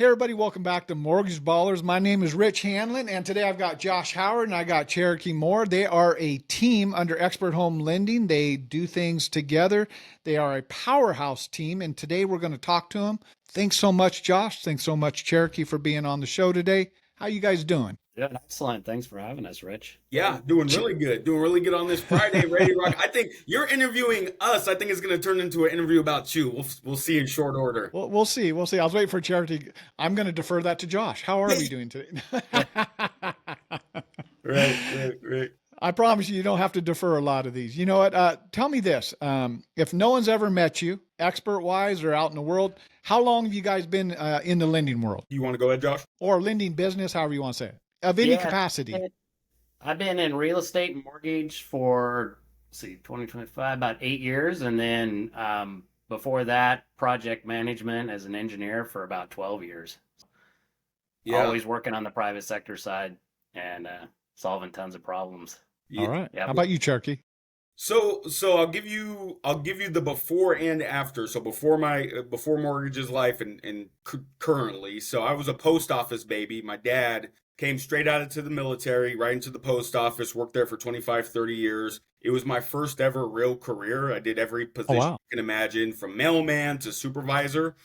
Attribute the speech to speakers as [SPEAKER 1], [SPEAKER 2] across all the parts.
[SPEAKER 1] Hey everybody, welcome back to Mortgage Ballers. My name is Rich Hanlin, and today I've got Josh Howard and I got Cherokee Moore. They are a team under Xpert Home Lending. They do things together. They are a powerhouse team, and today we're going to talk to them. Thanks so much, Josh. Thanks so much, Cherokee, for being on the show today. How you guys doing?
[SPEAKER 2] Good, excellent. Thanks for having us, Rich.
[SPEAKER 3] Yeah, doing really good. Doing really good on this Friday, ready to rock. I think you're interviewing us. I think it's going to turn into an interview about you. We'll see in short order.
[SPEAKER 1] Well, we'll see. We'll see. I was waiting for Cherokee. I'm going to defer that to Josh. How are we doing today?
[SPEAKER 3] Right.
[SPEAKER 1] I promise you, you don't have to defer a lot of these. You know what? Tell me this. If no one's ever met you, expert wise or out in the world, how long have you guys been in the lending world
[SPEAKER 3] You want to go ahead, Josh?
[SPEAKER 1] or lending business, however you want to say it, of any
[SPEAKER 2] Yeah,
[SPEAKER 1] capacity?
[SPEAKER 2] I've been in real estate and mortgage for, let's see, 2025, about 8 years. And then before that, project management as an engineer for about 12 years.
[SPEAKER 3] Yeah.
[SPEAKER 2] Always working on the private sector side and solving tons of problems.
[SPEAKER 1] All
[SPEAKER 3] Yeah.
[SPEAKER 1] right.
[SPEAKER 2] Yeah.
[SPEAKER 1] How about you, Cherokee?
[SPEAKER 3] So I'll give you the before and after. So before mortgages life and currently. So I was a post office baby. My dad came straight out into the military, right into the post office, worked there for 25, 30 years. It was my first ever real career. I did every
[SPEAKER 1] Oh,
[SPEAKER 3] position
[SPEAKER 1] wow.
[SPEAKER 3] you can imagine, from mailman to supervisor.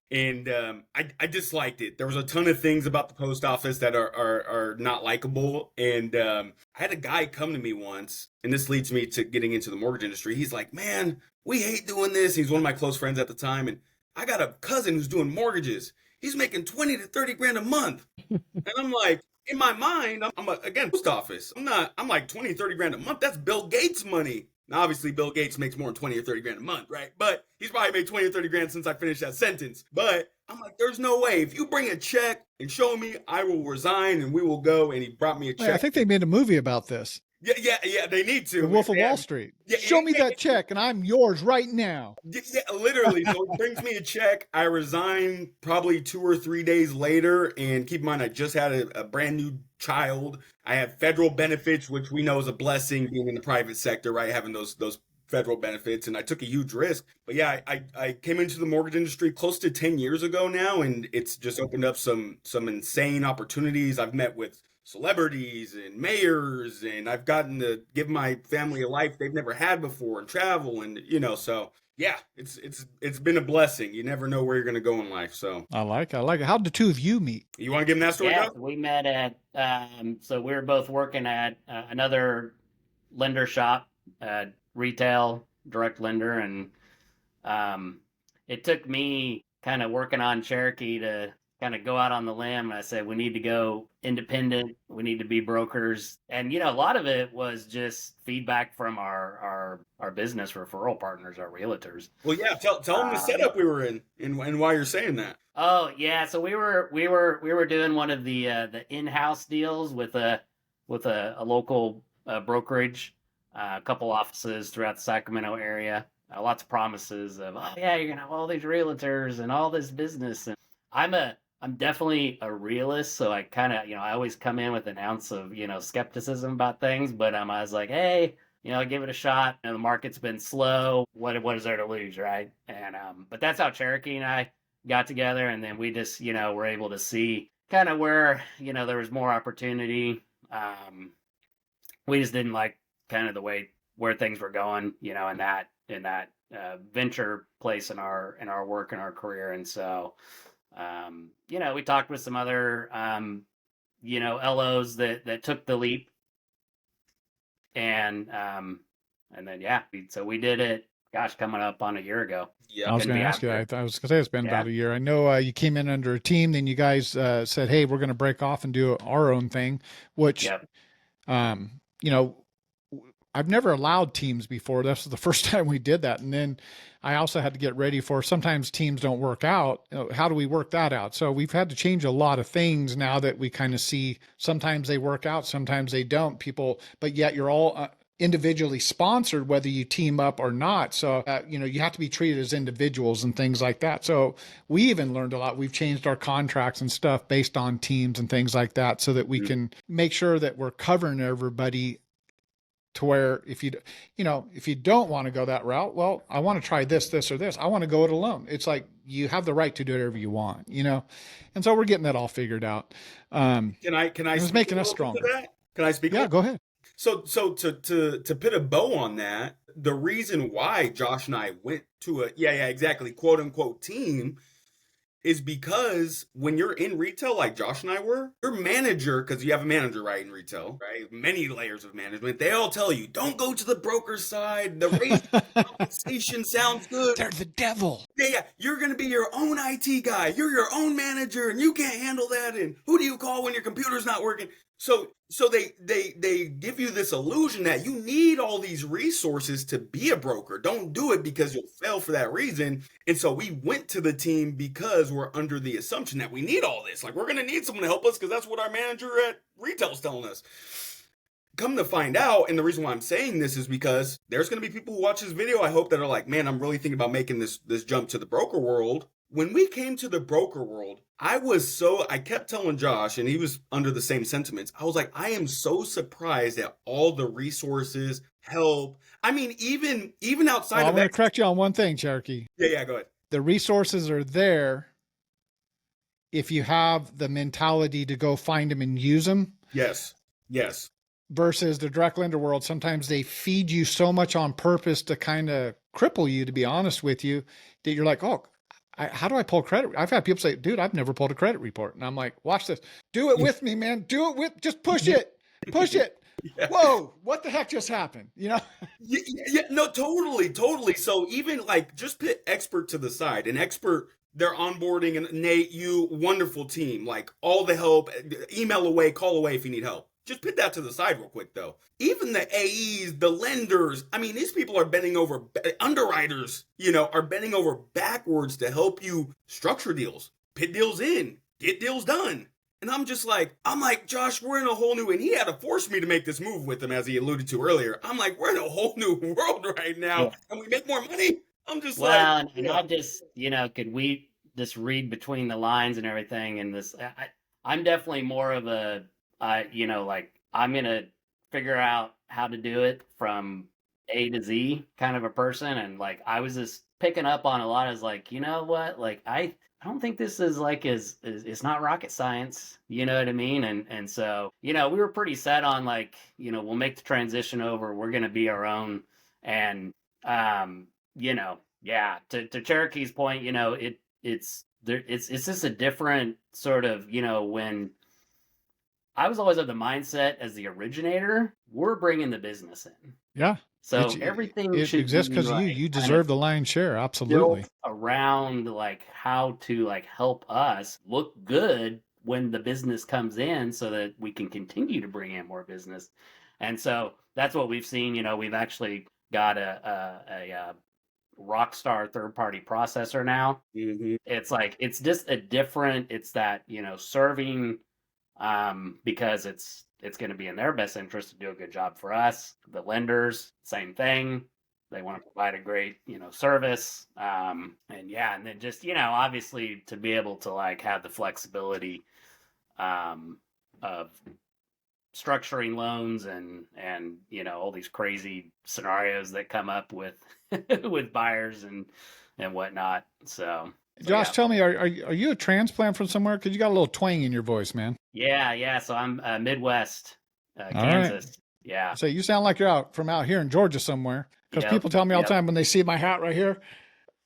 [SPEAKER 3] And I disliked it. There was a ton of things about the post office that are not likable. And I had a guy come to me once, and this leads me to getting into the mortgage industry. He's like, "Man, we hate doing this." He's one of my close friends at the time, and I got a cousin who's doing mortgages. He's making 20 to 30 grand a month. And I'm like, in my mind, again, post office. I'm like 20, 30 grand a month. That's Bill Gates money. Now, obviously, Bill Gates makes more than 20 or 30 grand a month, right? But he's probably made 20 or 30 grand since I finished that sentence. But I'm like, there's no way. If you bring a check and show me, I will resign and we will go. And he brought me a
[SPEAKER 1] Hey, I
[SPEAKER 3] check.
[SPEAKER 1] think they made a movie about this,
[SPEAKER 3] Yeah, they need
[SPEAKER 1] The
[SPEAKER 3] to.
[SPEAKER 1] Wolf of
[SPEAKER 3] Yeah,
[SPEAKER 1] Wall Street.
[SPEAKER 3] yeah,
[SPEAKER 1] Show me that check and I'm yours right now.
[SPEAKER 3] yeah, literally. So he brings me a check. I resign probably 2 or 3 days later. And keep in mind, I just had a brand new child. I have federal benefits, which we know is a blessing being in the private sector, right? Having those federal benefits. And I took a huge risk. But yeah, I came into the mortgage industry close to 10 years ago now, and it's just opened up some insane opportunities. I've met with celebrities and mayors, and I've gotten to give my family a life they've never had before and travel, and so yeah, it's been a blessing. You never know where you're gonna go in life. So
[SPEAKER 1] I like it. I like it. How'd the two of you meet?
[SPEAKER 3] you want to give them that story,
[SPEAKER 2] Yeah,
[SPEAKER 3] Joe?
[SPEAKER 2] so we met at, so we were both working at another lender shop, retail direct lender. And it took me kind of working on Cherokee to kind of go out on the limb. And I said, we need to go independent. We need to be brokers. And, a lot of it was just feedback from our business referral partners, our realtors.
[SPEAKER 3] Well, yeah. Tell them the
[SPEAKER 2] Um,
[SPEAKER 3] setup we were in and why you're saying that.
[SPEAKER 2] oh yeah. So we were doing one of the in-house deals with a local brokerage, a couple offices throughout the Sacramento area. Lots of promises of, oh yeah, you're gonna have all these realtors and all this business. And I'm definitely a realist, so I kind of, I always come in with an ounce of, skepticism about things. But I was like, hey, give it a shot. The market's been slow. What is there to lose, right? And but that's how Cherokee and I got together, and then we just, were able to see kind of where, there was more opportunity. We just didn't like kind of the way where things were going, in that venture place in our work and our career. And so we talked with some other LOs that took the leap, and then so we did it. Gosh, coming up on a year ago.
[SPEAKER 1] I
[SPEAKER 3] Yeah.
[SPEAKER 1] was
[SPEAKER 2] Couldn't
[SPEAKER 1] going
[SPEAKER 2] be
[SPEAKER 1] to ask you.
[SPEAKER 2] happier.
[SPEAKER 1] I was going to say it's been
[SPEAKER 2] Yeah.
[SPEAKER 1] about a year. I know you came in under a team, then you guys said, "Hey, we're going to break off and do our own thing," which,
[SPEAKER 2] Yep.
[SPEAKER 1] um, you know, I've never allowed teams before. That's the first time we did that. And then I also had to get ready for sometimes teams don't work out. How do we work that out? So we've had to change a lot of things now that we kind of see sometimes they work out, sometimes they don't. People, but yet you're all individually sponsored, whether you team up or not. So, you have to be treated as individuals and things like that. So we even learned a lot. We've changed our contracts and stuff based on teams and things like that so that we can make sure that we're covering everybody to where if you don't want to go that route, well, I want to try this, this, or this. I want to go it alone. It's like you have the right to do whatever you want, and so we're getting that all figured out.
[SPEAKER 3] Can I
[SPEAKER 1] it's
[SPEAKER 3] speak
[SPEAKER 1] making
[SPEAKER 3] a
[SPEAKER 1] us
[SPEAKER 3] little bit
[SPEAKER 1] stronger.
[SPEAKER 3] to that? Can I speak?
[SPEAKER 1] Yeah, go ahead.
[SPEAKER 3] So to put a bow on that, the reason why Josh and I went to a exactly, quote unquote team is because when you're in retail like Josh and I were, your manager, because you have a manager, right, in retail, right? Many layers of management, they all tell you, don't go to the broker side. The rate compensation sounds good.
[SPEAKER 1] They're the devil.
[SPEAKER 3] Yeah. You're going to be your own IT guy. You're your own manager, and you can't handle that. And who do you call when your computer's not working? So they give you this illusion that you need all these resources to be a broker. Don't do it because you'll fail for that reason. And so we went to the team because we're under the assumption that we need all this. Like, we're going to need someone to help us because that's what our manager at retail's telling us. Come to find out, and the reason why I'm saying this is because there's going to be people who watch this video, I hope, that are like, man, I'm really thinking about making this jump to the broker world. When we came to the broker world, I kept telling Josh, and he was under the same sentiments. I was like, I am so surprised at all the resources, help. I mean, even outside
[SPEAKER 1] I'm
[SPEAKER 3] of
[SPEAKER 1] going to correct you on one thing, Cherokee.
[SPEAKER 3] Yeah, go ahead.
[SPEAKER 1] The resources are there if you have the mentality to go find them and use them.
[SPEAKER 3] Yes.
[SPEAKER 1] Versus the direct lender world, sometimes they feed you so much on purpose to kind of cripple you, to be honest with you, that you're like, oh, how do I pull credit? I've had people say, dude, I've never pulled a credit report. And I'm like, watch this. Do it with me, man. Just push it. Push it. Yeah. Whoa, what the heck just happened? Yeah,
[SPEAKER 3] no, totally. So even like, just put Xpert to the side. An Xpert, they're onboarding, and Nate, you, wonderful team, like all the help, email away, call away if you need help. Just put that to the side real quick, though. Even the AEs, the lenders, I mean, these people are bending over, underwriters, are bending over backwards to help you structure deals, put deals in, get deals done. And I'm like, Josh, we're in a whole new, and he had to force me to make this move with him, as he alluded to earlier. I'm like, we're in a whole new world right now, yeah. And we make more money. I'm just
[SPEAKER 2] and I just, could we just read between the lines and everything? And this, I'm definitely more of a, I'm going to figure out how to do it from A to Z kind of a person. And like, I was just picking up on a lot. I was like, you know what? Like, I don't think this is like, it's not rocket science. You know what I mean? And so, we were pretty set on like, we'll make the transition over. We're going to be our own. And, to Cherokee's point, it's just a different sort of, when I was always of the mindset as the originator, we're bringing the business in.
[SPEAKER 1] Yeah.
[SPEAKER 2] So everything
[SPEAKER 1] should exist because you deserve the lion's share. Absolutely.
[SPEAKER 2] Around like how to like help us look good when the business comes in so that we can continue to bring in more business. And so that's what we've seen. We've actually got a Rockstar third-party processor now.
[SPEAKER 3] Mm-hmm.
[SPEAKER 2] It's like, it's just a different, it's that, serving, because it's going to be in their best interest to do a good job for us. The lenders, same thing. They want to provide a great, service. And then just, obviously to be able to like have the flexibility, of structuring loans and, all these crazy scenarios that come up with, with buyers and whatnot. So
[SPEAKER 1] Josh, tell me, are you a transplant from somewhere? Because you got a little twang in your voice, man.
[SPEAKER 2] Yeah. So I'm Midwest, Kansas. Right. Yeah.
[SPEAKER 1] So you sound like you're out here in Georgia somewhere. Because people tell me all the time when they see my hat right here,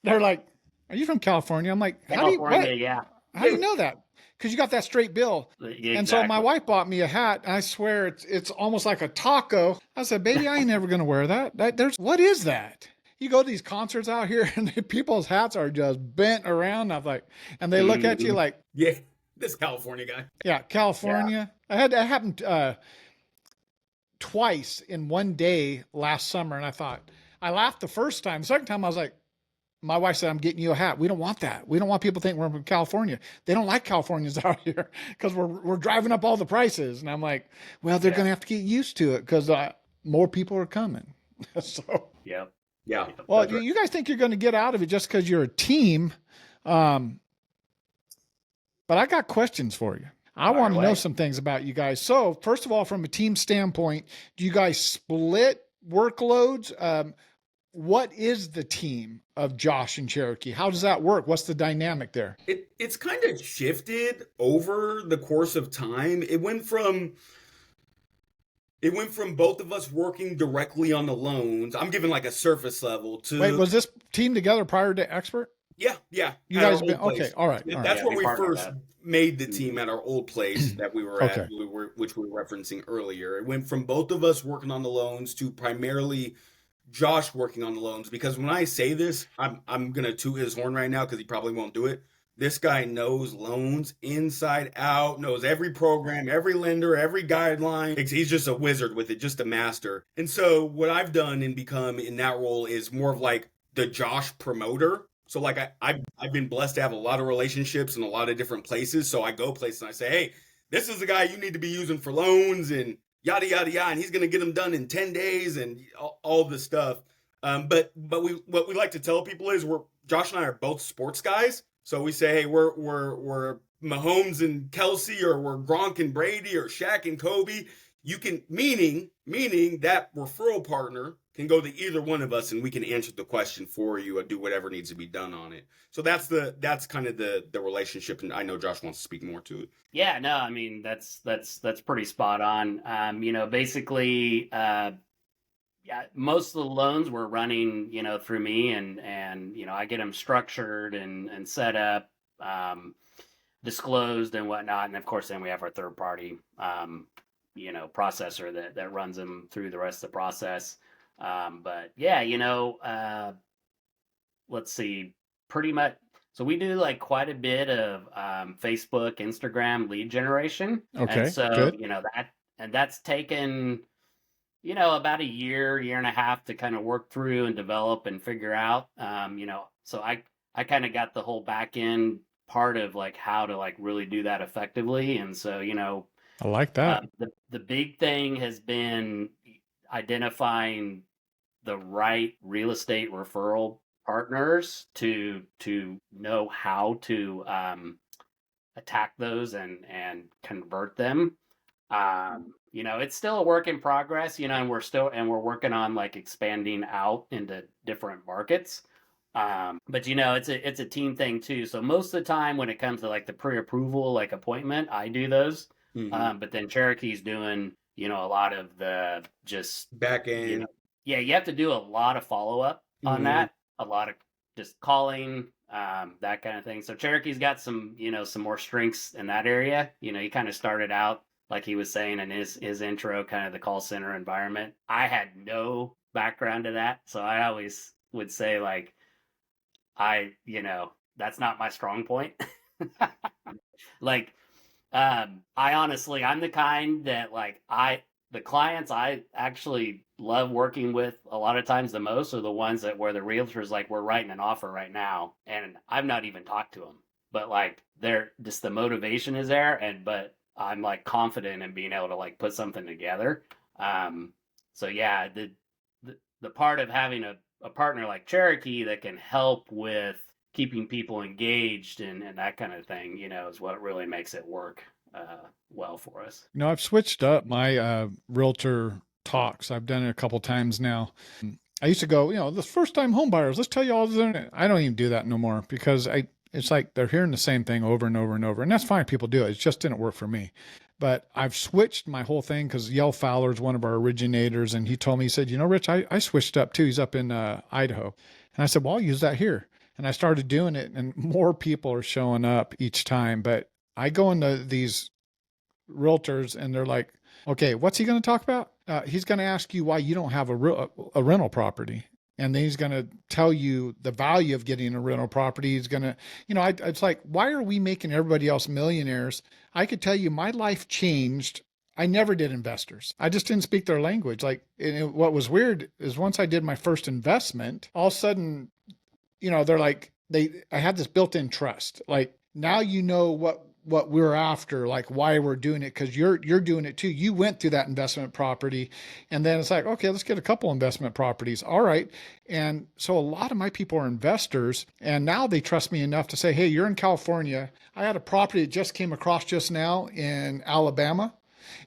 [SPEAKER 1] they're like, "Are you from California?" I'm like, "How do you know that?" Because you got that straight bill. Exactly. And so my wife bought me a hat. And I swear it's almost like a taco. I said, "Baby, I ain't never gonna wear that. What is that?" You go to these concerts out here and people's hats are just bent around. I'm like, and they look at you like,
[SPEAKER 3] yeah, this California guy.
[SPEAKER 1] Yeah, California. Yeah. That happened twice in one day last summer. And I laughed the first time. The second time I was like, my wife said, "I'm getting you a hat. We don't want that. We don't want people to think we're from California. They don't like Californians out here because we're driving up all the prices." And I'm like, well, they're going to have to get used to it because more people are coming. So,
[SPEAKER 3] yeah.
[SPEAKER 1] Well, you guys think you're going to get out of it just because you're a team. But I got questions for you. I
[SPEAKER 2] Fire
[SPEAKER 1] want to know
[SPEAKER 2] away.
[SPEAKER 1] some things about you guys. So, first of all, from a team standpoint, do you guys split workloads? What is the team of Josh and Cherokee? How does that work? What's the dynamic there?
[SPEAKER 3] It's kind of shifted over the course of time. It went from both of us working directly on the loans. I'm giving like a surface level
[SPEAKER 1] Wait,
[SPEAKER 3] to
[SPEAKER 1] was this team together prior to Xpert?
[SPEAKER 3] yeah,
[SPEAKER 1] You
[SPEAKER 3] at our
[SPEAKER 1] guys have been
[SPEAKER 3] old
[SPEAKER 1] okay.
[SPEAKER 3] place.
[SPEAKER 1] All right. All right.
[SPEAKER 3] That's
[SPEAKER 2] Yeah,
[SPEAKER 3] where
[SPEAKER 2] we
[SPEAKER 3] we
[SPEAKER 2] partnered
[SPEAKER 3] first
[SPEAKER 2] up.
[SPEAKER 3] made the team at our old place that we were at,
[SPEAKER 1] Okay.
[SPEAKER 3] which we were referencing earlier. It went from both of us working on the loans to primarily Josh working on the loans. Because when I say this, I'm gonna toot his horn right now because he probably won't do it. This guy knows loans inside out, knows every program, every lender, every guideline. He's just a wizard with it, just a master. And so what I've done and become in that role is more of like the Josh promoter. So like I've been blessed to have a lot of relationships in a lot of different places. So I go places and I say, hey, this is the guy you need to be using for loans and yada yada yada, and he's gonna get them done in 10 days and all this stuff. But what we like to tell people is Josh and I are both sports guys. So we say, hey, we're Mahomes and Kelsey, or we're Gronk and Brady, or Shaq and Kobe. You can meaning that referral partner can go to either one of us, and we can answer the question for you and do whatever needs to be done on it. So that's kind of the relationship, and I know Josh wants to speak more to it.
[SPEAKER 2] Yeah, no, I mean that's pretty spot on. Basically, yeah, most of the loans were running, through me, and I get them structured and set up, disclosed and whatnot, and of course then we have our third party, processor that runs them through the rest of the process. But yeah, let's see, pretty much. So we do like quite a bit of Facebook, Instagram lead generation, and
[SPEAKER 1] Okay.
[SPEAKER 2] so
[SPEAKER 1] Good.
[SPEAKER 2] that's taken about a year and a half to kind of work through and develop and figure out. So I kind of got the whole back end part of like how to like really do that effectively, and so
[SPEAKER 1] I like that.
[SPEAKER 2] the big thing has been identifying the right real estate referral partners to know how to attack those and convert them. It's still a work in progress, and we're working on like expanding out into different markets. But it's a team thing too. So most of the time when it comes to like the pre-approval like appointment, I do those. But then Cherokee's doing, a lot of the just
[SPEAKER 3] Back
[SPEAKER 2] you
[SPEAKER 3] end.
[SPEAKER 2] know, yeah, you have to do a lot of follow up on that, a lot of just calling, that kind of thing. So Cherokee's got some, some more strengths in that area. He kind of started out, like he was saying in his intro, kind of the call center environment. I had no background to that. So I always would say, like, that's not my strong point. Like, I'm the kind that like the clients I actually love working with a lot of times the most are the ones that where the realtor's like, we're writing an offer right now, and I've not even talked to them, but like they're just the motivation is there, but I'm like confident in being able to like put something together. So yeah, the part of having a partner like Cherokee that can help with keeping people engaged and that kind of thing, is what really makes it work well for us.
[SPEAKER 1] I've switched up my realtor talks. I've done it a couple times now. I used to go, the first time home buyers, let's tell you all this. I don't even do that no more because it's like they're hearing the same thing over and over and over. And that's fine. People do it. It just didn't work for me. But I've switched my whole thing because Yale Fowler is one of our originators. And he told me, he said, Rich, I switched up too. He's up in Idaho. And I said, well, I'll use that here. And I started doing it, and more people are showing up each time. But I go into these realtors and they're like, okay, what's he going to talk about? He's going to ask you why you don't have a rental property. And then he's going to tell you the value of getting a rental property. He's going to, it's like, why are we making everybody else millionaires? I could tell you my life changed. I never did investors. I just didn't speak their language. Like, what was weird is once I did my first investment, all of a sudden, they're like, I had this built-in trust. Like, now what what we're after, like why we're doing it, because you're doing it too. You went through that investment property, and then it's like, okay, let's get a couple investment properties. All right. And so a lot of my people are investors, and now they trust me enough to say, hey, you're in California. I had a property that just came across just now in Alabama,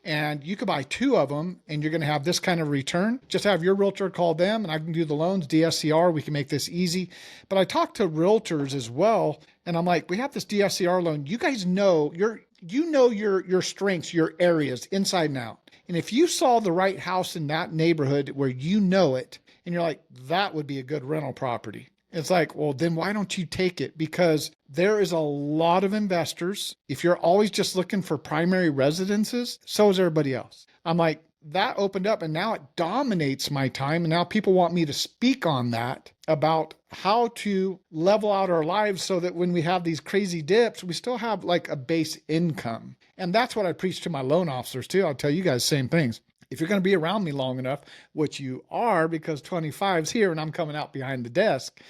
[SPEAKER 1] and you could buy two of them and you're going to have this kind of return. Just have your realtor call them and I can do the loans, DSCR. We can make this easy. But I talk to realtors as well. And I'm like, we have this DSCR loan. You guys know your strengths, your areas inside and out. And if you saw the right house in that neighborhood where you know it, and you're like, that would be a good rental property. It's like, well, then why don't you take it? Because there is a lot of investors. If you're always just looking for primary residences, so is everybody else. I'm like, that opened up and now it dominates my time. And now people want me to speak on that about how to level out our lives so that when we have these crazy dips, we still have like a base income. And that's what I preach to my loan officers too. I'll tell you guys same things. If you're going to be around me long enough, which you are because 25's here and I'm coming out behind the desk,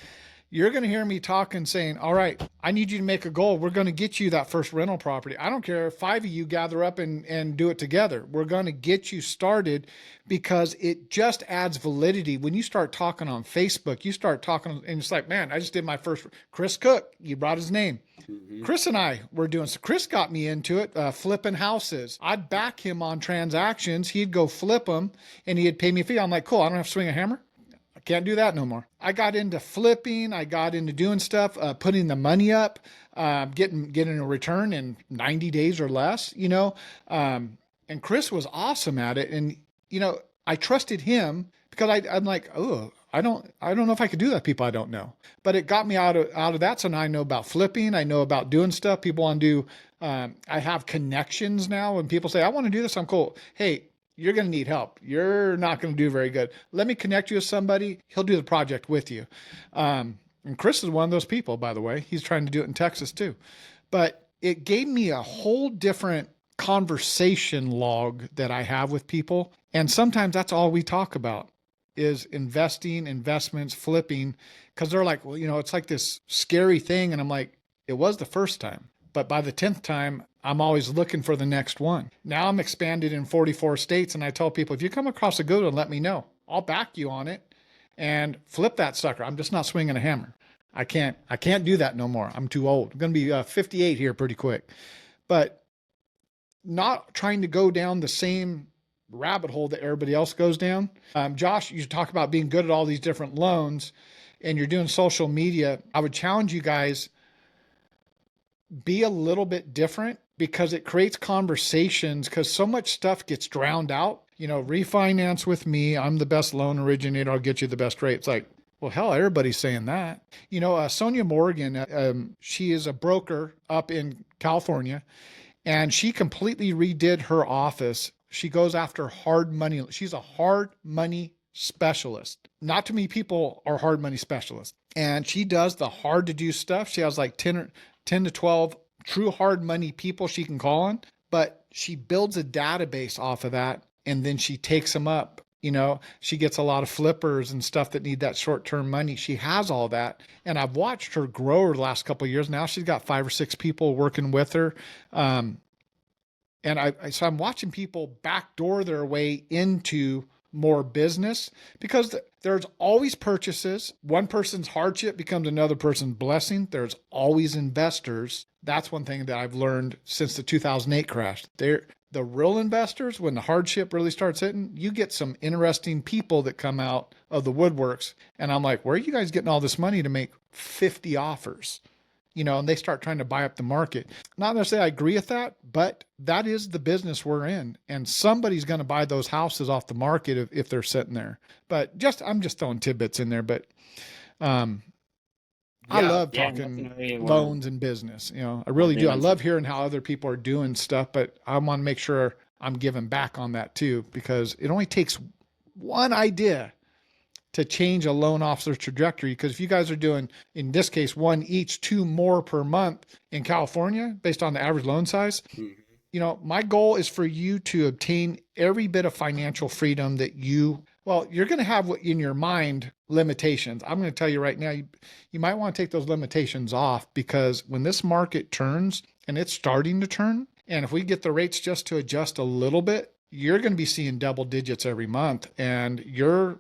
[SPEAKER 1] you're going to hear me talking saying, all right, I need you to make a goal. We're going to get you that first rental property. I don't care if 5 of you gather up and do it together. We're going to get you started because it just adds validity. When you start talking on Facebook, you start talking and it's like, man, I just did my first, Chris Cook, you brought his name. Chris and I were doing, so Chris got me into it, flipping houses. I'd back him on transactions. He'd go flip them and he'd pay me a fee. I'm like, cool, I don't have to swing a hammer. I can't do that no more. I got into flipping. I got into doing stuff, putting the money up, getting a return in 90 days or less, and Chris was awesome at it. And, I trusted him because I'm like, oh, I don't know if I could do that. People I don't know, but it got me out of that. So now I know about flipping. I know about doing stuff. People want to do, I have connections now. When people say, I want to do this, I'm cool. Hey, you're going to need help. You're not going to do very good. Let me connect you with somebody. He'll do the project with you. And Chris is one of those people, by the way. He's trying to do it in Texas too. But it gave me a whole different conversation log that I have with people. And sometimes that's all we talk about is investing, investments, flipping, because they're like, well, it's like this scary thing. And I'm like, it was the first time. But by the 10th time, I'm always looking for the next one. Now I'm expanded in 44 states. And I tell people, if you come across a good one, let me know. I'll back you on it and flip that sucker. I'm just not swinging a hammer. I can't do that no more. I'm too old. I'm going to be 58 here pretty quick. But not trying to go down the same rabbit hole that everybody else goes down. Josh, you talk about being good at all these different loans and you're doing social media. I would challenge you guys, be a little bit different because it creates conversations because so much stuff gets drowned out. Refinance with me. I'm the best loan originator. I'll get you the best rate. It's like, well, hell, everybody's saying that. Sonia Morgan, she is a broker up in California and she completely redid her office. She goes after hard money. She's a hard money specialist. Not too many people are hard money specialists. And she does the hard to do stuff. She has like 10 to 12 true hard money people she can call on, but she builds a database off of that. And then she takes them up. She gets a lot of flippers and stuff that need that short-term money. She has all that. And I've watched her grow over the last couple of years. Now she's got 5 or 6 people working with her. So I'm watching people backdoor their way into more business because there's always purchases. One person's hardship becomes another person's blessing. There's always investors. That's one thing that I've learned since the 2008 crash. The real investors, when the hardship really starts hitting, you get some interesting people that come out of the woodworks. And I'm like, where are you guys getting all this money to make 50 offers? And they start trying to buy up the market. Not necessarily I agree with that, but that is the business we're in. And somebody's going to buy those houses off the market if they're sitting there. But I'm just throwing tidbits in there. But I love talking loans and business. I really do. I love hearing how other people are doing stuff, but I want to make sure I'm giving back on that too, because it only takes one idea to change a loan officer's trajectory. Because if you guys are doing, in this case, 1 each, 2 more per month in California, based on the average loan size, my goal is for you to obtain every bit of financial freedom that you're going to have in your mind limitations. I'm going to tell you right now, you might want to take those limitations off because when this market turns, and it's starting to turn. And if we get the rates just to adjust a little bit, you're going to be seeing double digits every month, and you're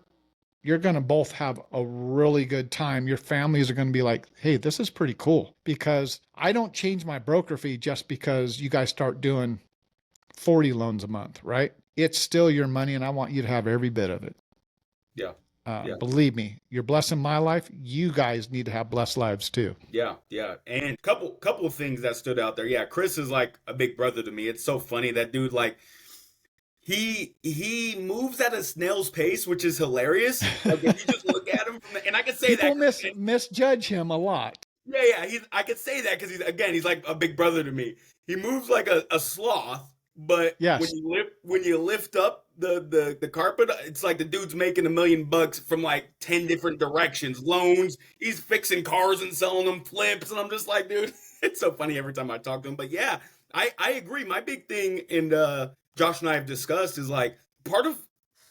[SPEAKER 1] going to both have a really good time. Your families are going to be like, hey, this is pretty cool, because I don't change my broker fee just because you guys start doing 40 loans a month, right? It's still your money, and I want you to have every bit of it.
[SPEAKER 3] Yeah. Yeah.
[SPEAKER 1] Believe me, you're blessing my life. You guys need to have blessed lives too.
[SPEAKER 3] Yeah, yeah. And couple of things that stood out there. Yeah, Chris is like a big brother to me. It's so funny. That dude, like, he moves at a snail's pace, which is hilarious. Like, if you just look at him and I can say
[SPEAKER 1] People
[SPEAKER 3] that
[SPEAKER 1] misjudge him a lot.
[SPEAKER 3] yeah, I could say that because he's like a big brother to me. He moves like a sloth, but
[SPEAKER 1] Yes.
[SPEAKER 3] when you lift up the carpet, it's like the dude's making $1 million from like 10 different directions. Loans, he's fixing cars and selling them, flips, and I'm just like, dude, it's so funny every time I talk to him. But yeah, I agree. My big thing, and Josh and I have discussed, is like part of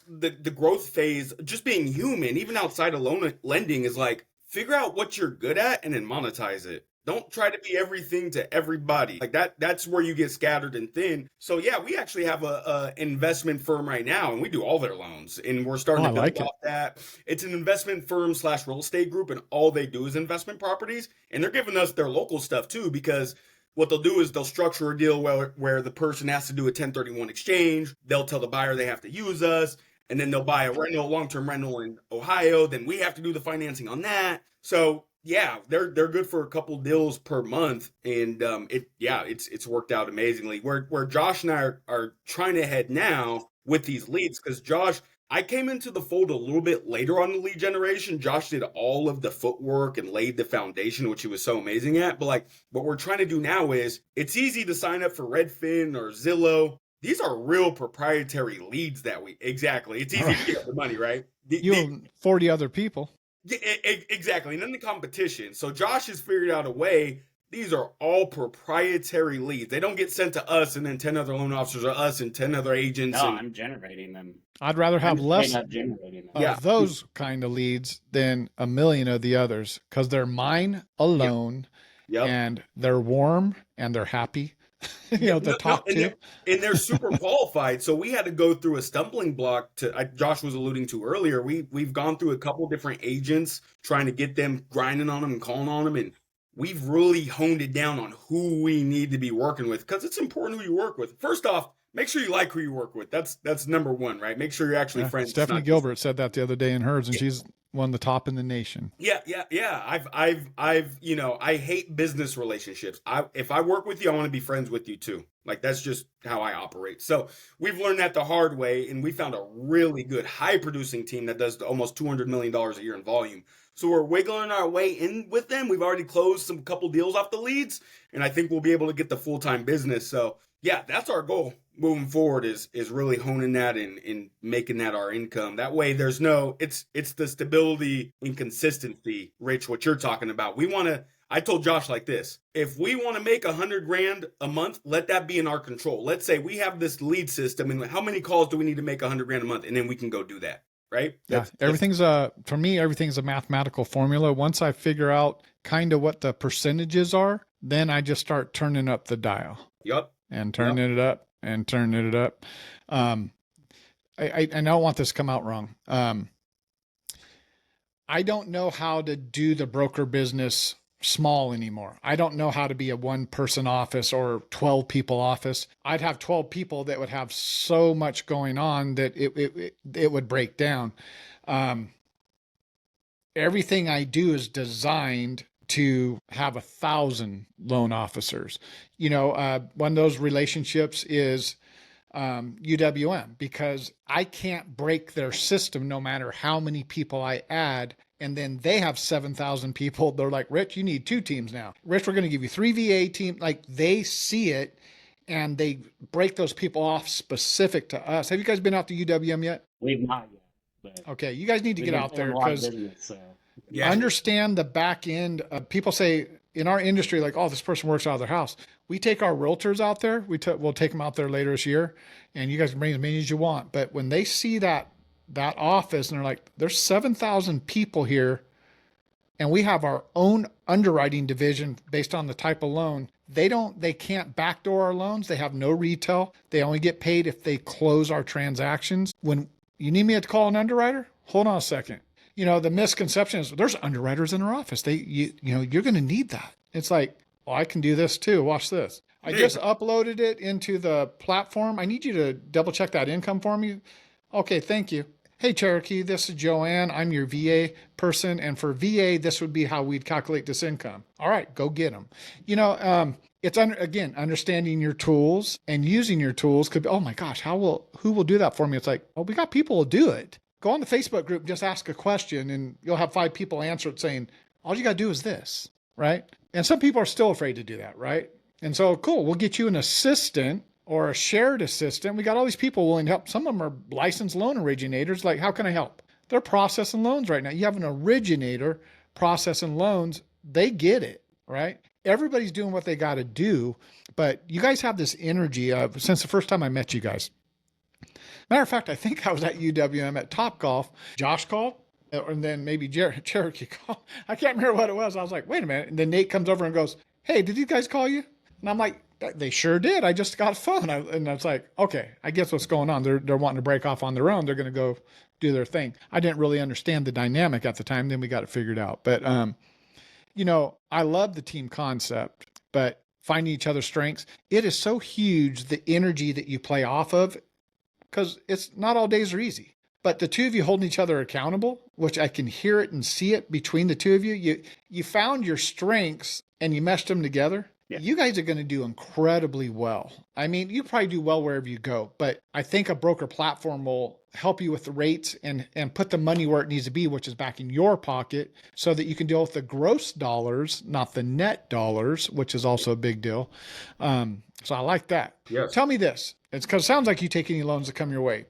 [SPEAKER 3] the growth phase, just being human, even outside of loan lending, is like figure out what you're good at and then monetize it. Don't try to be everything to everybody. Like that's where you get scattered and thin. So yeah, we actually have a investment firm right now, and we do all their loans, and we're starting to build off that. It's an investment firm / real estate group, and all they do is investment properties, and they're giving us their local stuff too, because what they'll do is they'll structure a deal where the person has to do a 1031 exchange. They'll tell the buyer they have to use us, and then they'll buy a long-term rental in Ohio. Then we have to do the financing on that. So yeah, they're good for a couple deals per month, and it's worked out amazingly. Where Josh and I are trying to head now with these leads, because Josh, I came into the fold a little bit later on the lead generation. Josh did all of the footwork and laid the foundation, which he was so amazing at. But like what we're trying to do now is, it's easy to sign up for Redfin or Zillow. These are real proprietary leads exactly. It's easy to get the money, right?
[SPEAKER 1] You and 40 other people.
[SPEAKER 3] Yeah, exactly. And then the competition. So Josh has figured out a way. These are all proprietary leads. They don't get sent to us and then 10 other loan officers, or us and 10 other agents.
[SPEAKER 2] No, I'm generating them.
[SPEAKER 1] I'd rather have less of
[SPEAKER 3] Yeah.
[SPEAKER 1] those kind of leads than a million of the others, because they're mine alone.
[SPEAKER 3] Yep.
[SPEAKER 1] And they're warm and they're happy. To talk to.
[SPEAKER 3] And they're super qualified. So we had to go through a stumbling block Josh was alluding to earlier. We've gone through a couple different agents trying to get them, grinding on them and calling on them. And we've really honed it down on who we need to be working with, because it's important who you work with. First off, make sure you like who you work with. That's number one, right? Make sure you're actually friends.
[SPEAKER 1] Stephanie Gilbert said that the other day in hers, and she's one of the top in the nation.
[SPEAKER 3] Yeah. I hate business relationships. If I work with you, I want to be friends with you too. Like, that's just how I operate. So we've learned that the hard way, and we found a really good high producing team that does almost $200 million a year in volume. So we're wiggling our way in with them. We've already closed some couple deals off the leads, and I think we'll be able to get the full-time business. So yeah, that's our goal moving forward, is really honing that and making that our income. That way it's the stability and consistency, Rich, what you're talking about. I told Josh like this: if we want to make $100,000 a month, let that be in our control. Let's say we have this lead system, and how many calls do we need to make $100,000 a month? And then we can go do that. Right?
[SPEAKER 1] Everything's for me, everything's a mathematical formula. Once I figure out kind of what the percentages are, then I just start turning up the dial.
[SPEAKER 3] Yep.
[SPEAKER 1] And turning it up and turning it up. I don't want this to come out wrong. I don't know how to do the broker business small anymore. I don't know how to be a 1-person office or 12 people office. I'd have 12 people that would have so much going on that it would break down. Everything I do is designed to have 1,000 loan officers. One of those relationships is UWM, because I can't break their system no matter how many people I add. And then they have 7,000 people. They're like, Rich, you need 2 teams now. Rich, we're going to give you 3 VA teams. Like, they see it and they break those people off specific to us. Have you guys been out to UWM yet?
[SPEAKER 2] We've not yet.
[SPEAKER 1] Okay. You guys need to get out there, because understand the back end. People say in our industry, like, oh, this person works out of their house. We take our realtors out there. We'll take them out there later this year, and you guys can bring as many as you want. But when they see that office and they're like, there's 7,000 people here and we have our own underwriting division based on the type of loan. They can't backdoor our loans. They have no retail. They only get paid if they close our transactions. When you need me to call an underwriter, hold on a second. The misconception is there's underwriters in our office. You're going to need that. It's like, well, I can do this too. Watch this. I just uploaded it into the platform. I need you to double check that income for me. Okay, thank you. Hey, Cherokee, this is Joanne. I'm your VA person. And for VA, this would be how we'd calculate this income. All right, go get them. It's again, understanding your tools and using your tools could be, oh my gosh, who will do that for me? It's like, well, we got people who do it. Go on the Facebook group, just ask a question and you'll have 5 people answer it saying, all you got to do is this, right? And some people are still afraid to do that, right? And so, cool, we'll get you an assistant or a shared assistant. We got all these people willing to help. Some of them are licensed loan originators. Like, how can I help? They're processing loans right now. You have an originator processing loans. They get it, right? Everybody's doing what they got to do, but you guys have this energy of, since the first time I met you guys. Matter of fact, I think I was at UWM at Topgolf. Josh called, and then maybe Cherokee called. I can't remember what it was. I was like, wait a minute. And then Nate comes over and goes, hey, did these guys call you? And I'm like, they sure did. I just got a phone. And I was like, okay, I guess what's going on. They're wanting to break off on their own. They're going to go do their thing. I didn't really understand the dynamic at the time. Then we got it figured out. But, I love the team concept, but finding each other's strengths, it is so huge, the energy that you play off of, because it's not all days are easy. But the two of you holding each other accountable, which I can hear it and see it between the two of you, you found your strengths and you meshed them together. Yeah. You guys are going to do incredibly well. I mean, you probably do well wherever you go, but I think a broker platform will help you with the rates and put the money where it needs to be, which is back in your pocket, so that you can deal with the gross dollars, not the net dollars, which is also a big deal. So I like that.
[SPEAKER 3] Yes.
[SPEAKER 1] Tell me this. It's because it sounds like you take any loans that come your way,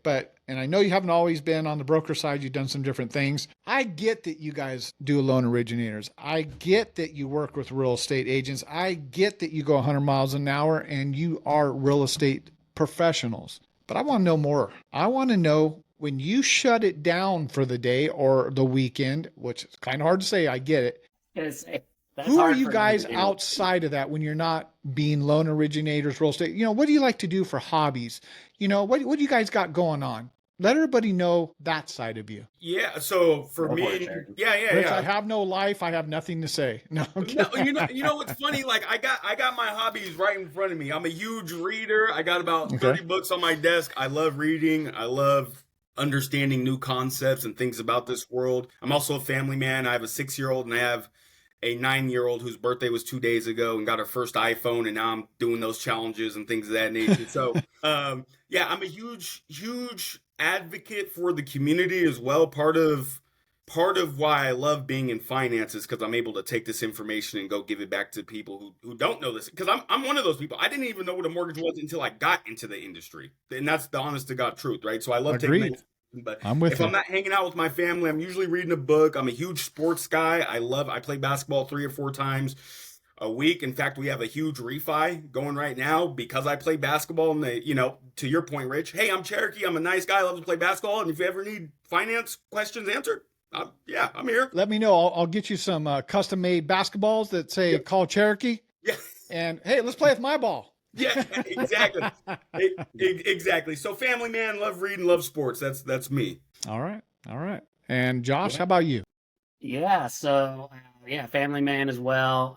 [SPEAKER 1] and I know you haven't always been on the broker side. You've done some different things. I get that you guys do loan originators. I get that you work with real estate agents. I get that you go 100 miles an hour and you are real estate professionals. But I want to know more. I want to know when you shut it down for the day or the weekend, which is kind of hard to say. I get it. Who are you guys outside of that when you're not being loan originators, real estate? What do you like to do for hobbies? What do you guys got going on? Let everybody know that side of you.
[SPEAKER 3] Yeah. So for me,
[SPEAKER 1] Rich, I have no life. I have nothing to say. No,
[SPEAKER 3] you know what's funny? Like I got my hobbies right in front of me. I'm a huge reader. I got about 30 books on my desk. I love reading. I love understanding new concepts and things about this world. I'm also a family man. I have a 6-year-old and I have a 9-year-old whose birthday was 2 days ago and got her first iPhone, and now I'm doing those challenges and things of that nature. So, I'm a huge advocate for the community as well. Part of why I love being in finance is because I'm able to take this information and go give it back to people who don't know this. Because I'm one of those people. I didn't even know what a mortgage was until I got into the industry, and that's the honest to God truth, right? So I love taking. But if I'm not hanging out with my family, I'm usually reading a book. I'm a huge sports guy. I play basketball 3 or 4 times a week. In fact, we have a huge refi going right now because I play basketball. And to your point, Rich, hey, I'm Cherokee. I'm a nice guy. I love to play basketball. And if you ever need finance questions answered, I'm here.
[SPEAKER 1] Let me know. I'll get you some custom made basketballs that say call Cherokee.
[SPEAKER 3] Yeah.
[SPEAKER 1] And hey, let's play with my ball.
[SPEAKER 3] Yeah, exactly. Exactly. So family man, love reading, love sports. That's me.
[SPEAKER 1] All right. And Josh, how about you?
[SPEAKER 2] Yeah. So family man as well.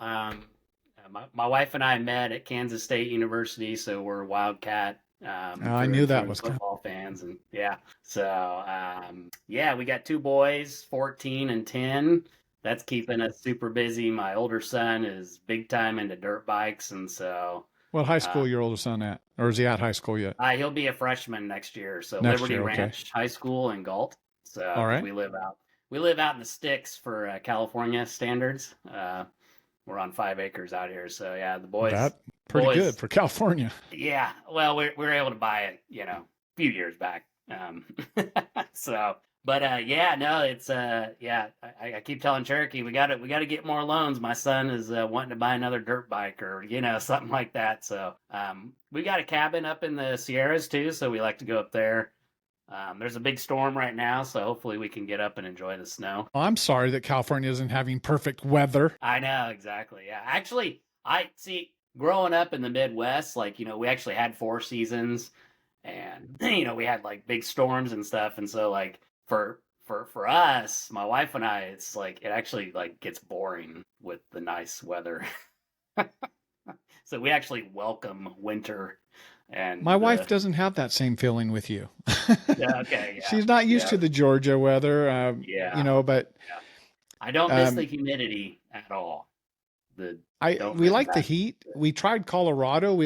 [SPEAKER 2] My wife and I met at Kansas State University, so we're Wildcat.
[SPEAKER 1] I knew that was
[SPEAKER 2] football fans, and we got 2 boys, 14 and 10. That's keeping us super busy. My older son is big time into dirt bikes, and so.
[SPEAKER 1] What high school your older son at? Or is he at high school yet?
[SPEAKER 2] He'll be a freshman next year. So Liberty Ranch High School in Galt. So
[SPEAKER 1] all right.
[SPEAKER 2] we live out in the sticks for California standards. We're on 5 acres out here. So the boys.
[SPEAKER 1] That's pretty good for California.
[SPEAKER 2] Yeah. Well, we were able to buy it, a few years back. But it's I keep telling Cherokee we got to get more loans. My son is wanting to buy another dirt bike or something like that. So we got a cabin up in the Sierras too, so we like to go up there There's a big storm right now, so hopefully we can get up and enjoy the snow.
[SPEAKER 1] Well, I'm sorry that California isn't having perfect weather.
[SPEAKER 2] I know, exactly. Yeah. Actually, I see growing up in the Midwest, like, we actually had 4 seasons and, we had like big storms and stuff. And so like for us, my wife and I, it's like, it actually like gets boring with the nice weather. So we actually welcome winter. And
[SPEAKER 1] My wife doesn't have that same feeling with you.
[SPEAKER 2] yeah, okay, yeah,
[SPEAKER 1] She's not used to the Georgia weather,
[SPEAKER 2] yeah,
[SPEAKER 1] but
[SPEAKER 2] yeah. I don't miss the
[SPEAKER 1] um,
[SPEAKER 2] humidity at all. The don't
[SPEAKER 1] we
[SPEAKER 2] miss
[SPEAKER 1] like the
[SPEAKER 2] that.
[SPEAKER 1] heat. We tried Colorado.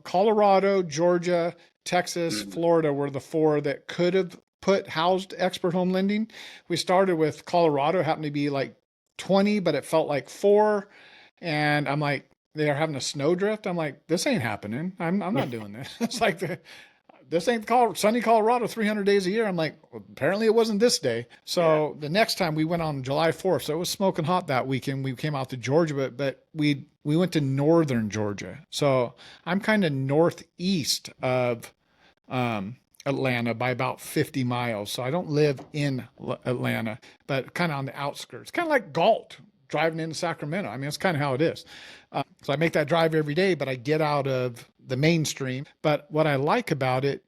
[SPEAKER 1] Colorado, Georgia, Texas,
[SPEAKER 2] Mhm.
[SPEAKER 1] Florida were the four that could have housed Expert Home Lending. We started with Colorado, happened to be like 20, but it felt like 4. And I'm like, they're having a snowdrift. I'm like, this ain't happening. I'm not doing this. It's like this ain't sunny Colorado 300 days a year. I'm like, well, apparently it wasn't this day. So the next time we went on July 4th, so it was smoking hot that weekend. We came out to Georgia, but we went to northern Georgia. So I'm kind of northeast of Atlanta by about 50 miles. So I don't live in Atlanta, but kind of on the outskirts, kind of like Galt driving into Sacramento. I mean, it's kind of how it is. So I make that drive every day, but I get out of the mainstream. But what I like about it,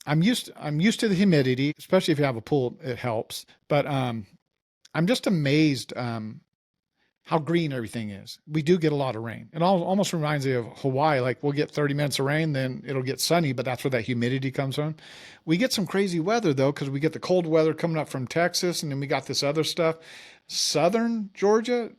[SPEAKER 1] I'm used to the humidity, especially if you have a pool, it helps. But I'm just amazed how green everything is. We do get a lot of rain. It almost reminds me of Hawaii. Like we'll get 30 minutes of rain, then it'll get sunny, but that's where that humidity comes from. We get some crazy weather though, because we get the cold weather coming up from Texas, and then we got this other stuff. Southern Georgia,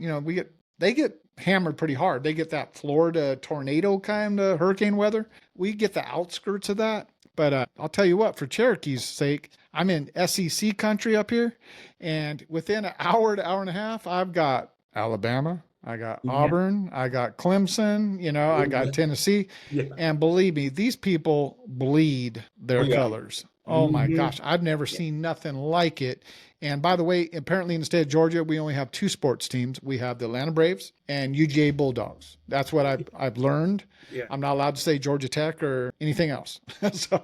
[SPEAKER 1] they get hammered pretty hard. They get that Florida tornado kind of hurricane weather. We get the outskirts of that. But I'll tell you what, for Cherokee's sake, I'm in SEC country up here, and within an hour to hour and a half, I've got Alabama, I got
[SPEAKER 3] Yeah.
[SPEAKER 1] Auburn, I got Clemson, I got Tennessee.
[SPEAKER 3] Yeah.
[SPEAKER 1] And believe me, these people bleed their
[SPEAKER 3] Oh, yeah.
[SPEAKER 1] colors. Oh my
[SPEAKER 3] Mhm.
[SPEAKER 1] gosh, I've never seen nothing like it. And by the way, apparently in the state of Georgia, we only have 2 sports teams. We have the Atlanta Braves and UGA Bulldogs. That's what I've learned.
[SPEAKER 3] Yeah.
[SPEAKER 1] I'm not allowed to say Georgia Tech or anything else. So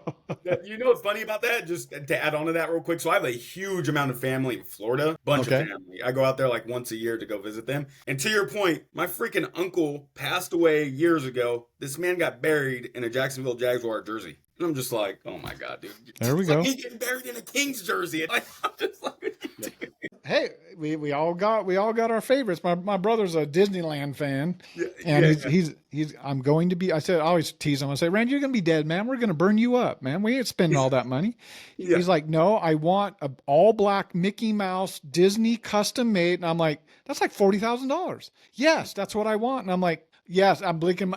[SPEAKER 3] You know what's funny about that? Just to add on to that real quick. So I have a huge amount of family in Florida, bunch of
[SPEAKER 1] okay.
[SPEAKER 3] family. I go out there like once a year to go visit them. And to your point, my freaking uncle passed away years ago. This man got buried in a Jacksonville Jaguar jersey. And I'm just like, oh my God, dude.
[SPEAKER 1] There we
[SPEAKER 3] It's
[SPEAKER 1] go.
[SPEAKER 3] like he's getting buried in a Kings jersey. And I'm just like,
[SPEAKER 1] Hey, we all got our favorites. My brother's a Disneyland fan, and he's I'm going to be. I always tease him. I say, Randy, you're going to be dead, man. We're going to burn you up, man. We ain't spending all that money.
[SPEAKER 3] Yeah.
[SPEAKER 1] He's like, no, I want a all black Mickey Mouse Disney custom made, and I'm like, that's like $40,000. Yes, that's what I want, and I'm like, yes. I'm blinking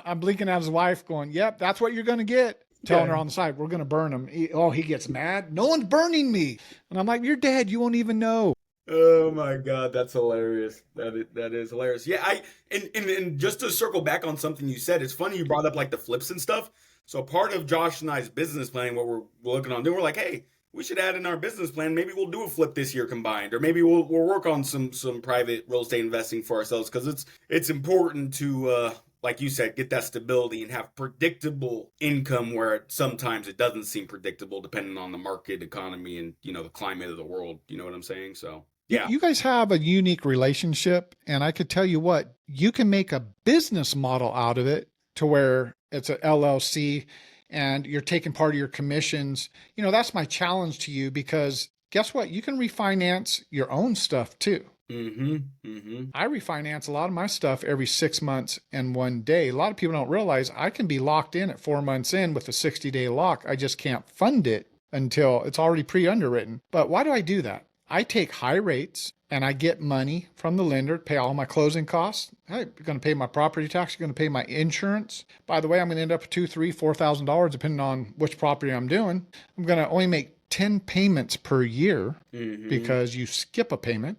[SPEAKER 1] at his wife, going, yep, that's what you're going to get. Telling her on the side, we're going to burn him. He gets mad. No one's burning me, and I'm like, you're dead. You won't even know.
[SPEAKER 3] Oh my God, that's hilarious. That is hilarious. Yeah, and just to circle back on something you said, it's funny you brought up like the flips and stuff. So part of Josh and I's business plan, what we're looking on doing, we're like, hey, we should add in our business plan. Maybe we'll do a flip this year combined, or maybe we'll work on some private real estate investing for ourselves because it's important to like you said, get that stability and have predictable income where sometimes it doesn't seem predictable depending on the market economy and the climate of the world. You know what I'm saying? So yeah.
[SPEAKER 1] You guys have a unique relationship, and I could tell you what, you can make a business model out of it to where it's an LLC and you're taking part of your commissions. That's my challenge to you because guess what? You can refinance your own stuff too.
[SPEAKER 3] Mm-hmm. Mm-hmm.
[SPEAKER 1] I refinance a lot of my stuff every 6 months and 1 day. A lot of people don't realize I can be locked in at 4 months in with a 60-day lock. I just can't fund it until it's already pre-underwritten. But why do I do that? I take high rates and I get money from the lender to pay all my closing costs. Hey, you're going to pay my property tax. You're going to pay my insurance. By the way, I'm going to end up with $2,000, $3,000, $4,000 depending on which property I'm doing. I'm going to only make 10 payments per year because you skip a payment.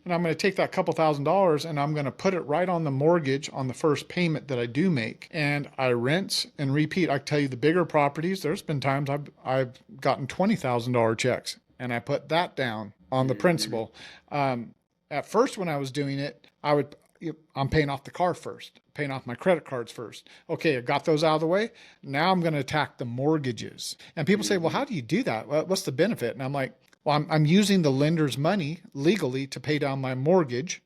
[SPEAKER 1] And I'm going to take that couple $1,000s and I'm going to put it right on the mortgage on the first payment that I do make. And I rinse and repeat. I tell you, the bigger properties, there's been times I've gotten $20,000 checks and I put that down on the principal. At first, when I was doing it, I'm paying off the car first. paying off my credit cards first. Okay, I got those out of the way. Now I'm going to attack the mortgages. And people say, well, how do you do that? What's the benefit? And I'm like, well, I'm using the lender's money legally to pay down my mortgage.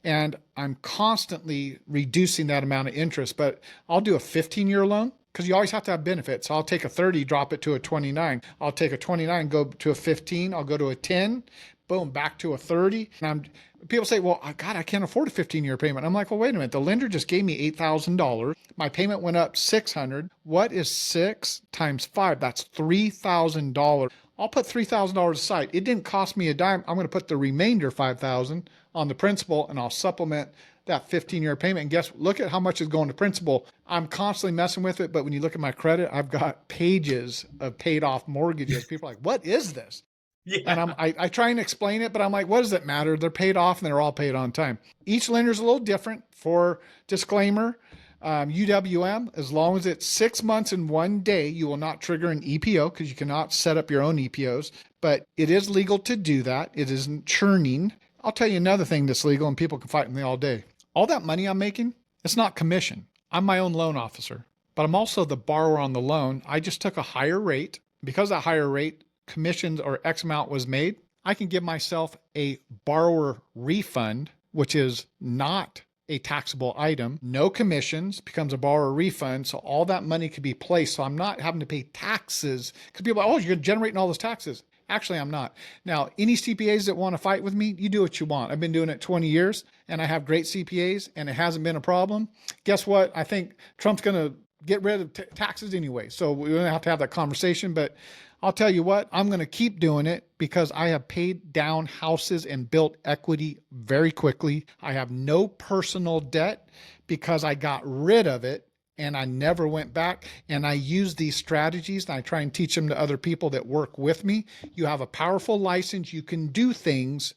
[SPEAKER 1] And I'm constantly reducing that amount of interest. But I'll do a 15-year loan because you always have to have benefits. I'll take a 30, drop it to a 29. I'll take a 29, go to a 15. I'll go to a 10. Boom, back to a 30. And people say, well, God, I can't afford a 15-year payment. I'm like, well, wait a minute. The lender just gave me $8,000. My payment went up $600. What is 6 times 5? That's $3,000. I'll put $3,000 aside. It didn't cost me a dime. I'm going to put the remainder $5,000 on the principal, and I'll supplement that 15-year payment. And look at how much is going to principal. I'm constantly messing with it, but when you look at my credit, I've got pages of paid off mortgages. People are like, what is this? Yeah. And I try and explain it, but I'm like, what does it matter? They're paid off and they're all paid on time. Each lender is a little different. For disclaimer, UWM, as long as it's 6 months and 1 day, you will not trigger an EPO because you cannot set up your own EPOs, but it is legal to do that. It isn't churning. I'll tell you another thing that's legal and people can fight with me all day. All that money I'm making, it's not commission. I'm my own loan officer, but I'm also the borrower on the loan. I just took a higher rate. Because that higher rate, commissions or X amount was made, I can give myself a borrower refund, which is not a taxable item. No commissions, becomes a borrower refund. So all that money could be placed. So I'm not having to pay taxes. Because people are like, oh, you're generating all those taxes. Actually, I'm not. Now, any CPAs that want to fight with me, you do what you want. I've been doing it 20 years and I have great CPAs and it hasn't been a problem. Guess what? I think Trump's going to get rid of taxes anyway. So we're going to have that conversation. But I'll tell you what, I'm going to keep doing it because I have paid down houses and built equity very quickly. I have no personal debt because I got rid of it and I never went back. And I use these strategies and I try and teach them to other people that work with me. You have a powerful license. You can do things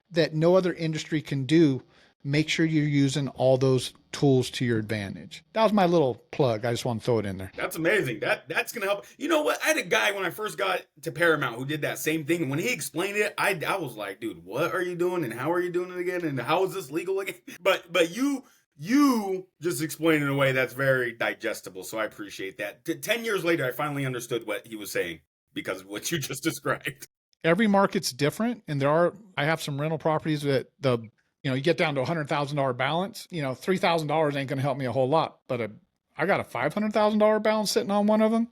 [SPEAKER 1] that no other industry can do. Make sure you're using all those tools to your advantage. That was my little plug. I just want to throw it in there.
[SPEAKER 3] That's amazing. That's going to help. You know what? I had a guy when I first got to Paramount who did that same thing. And when he explained it, I was like, dude, what are you doing? And how are you doing it again? And how is this legal again? But you just explained it in a way that's very digestible. So I appreciate that. 10 years later, I finally understood what he was saying because of what you just described.
[SPEAKER 1] Every market's different. And I have some rental properties that you get down to $100,000 balance, $3,000 ain't going to help me a whole lot, but I got a $500,000 balance sitting on one of them.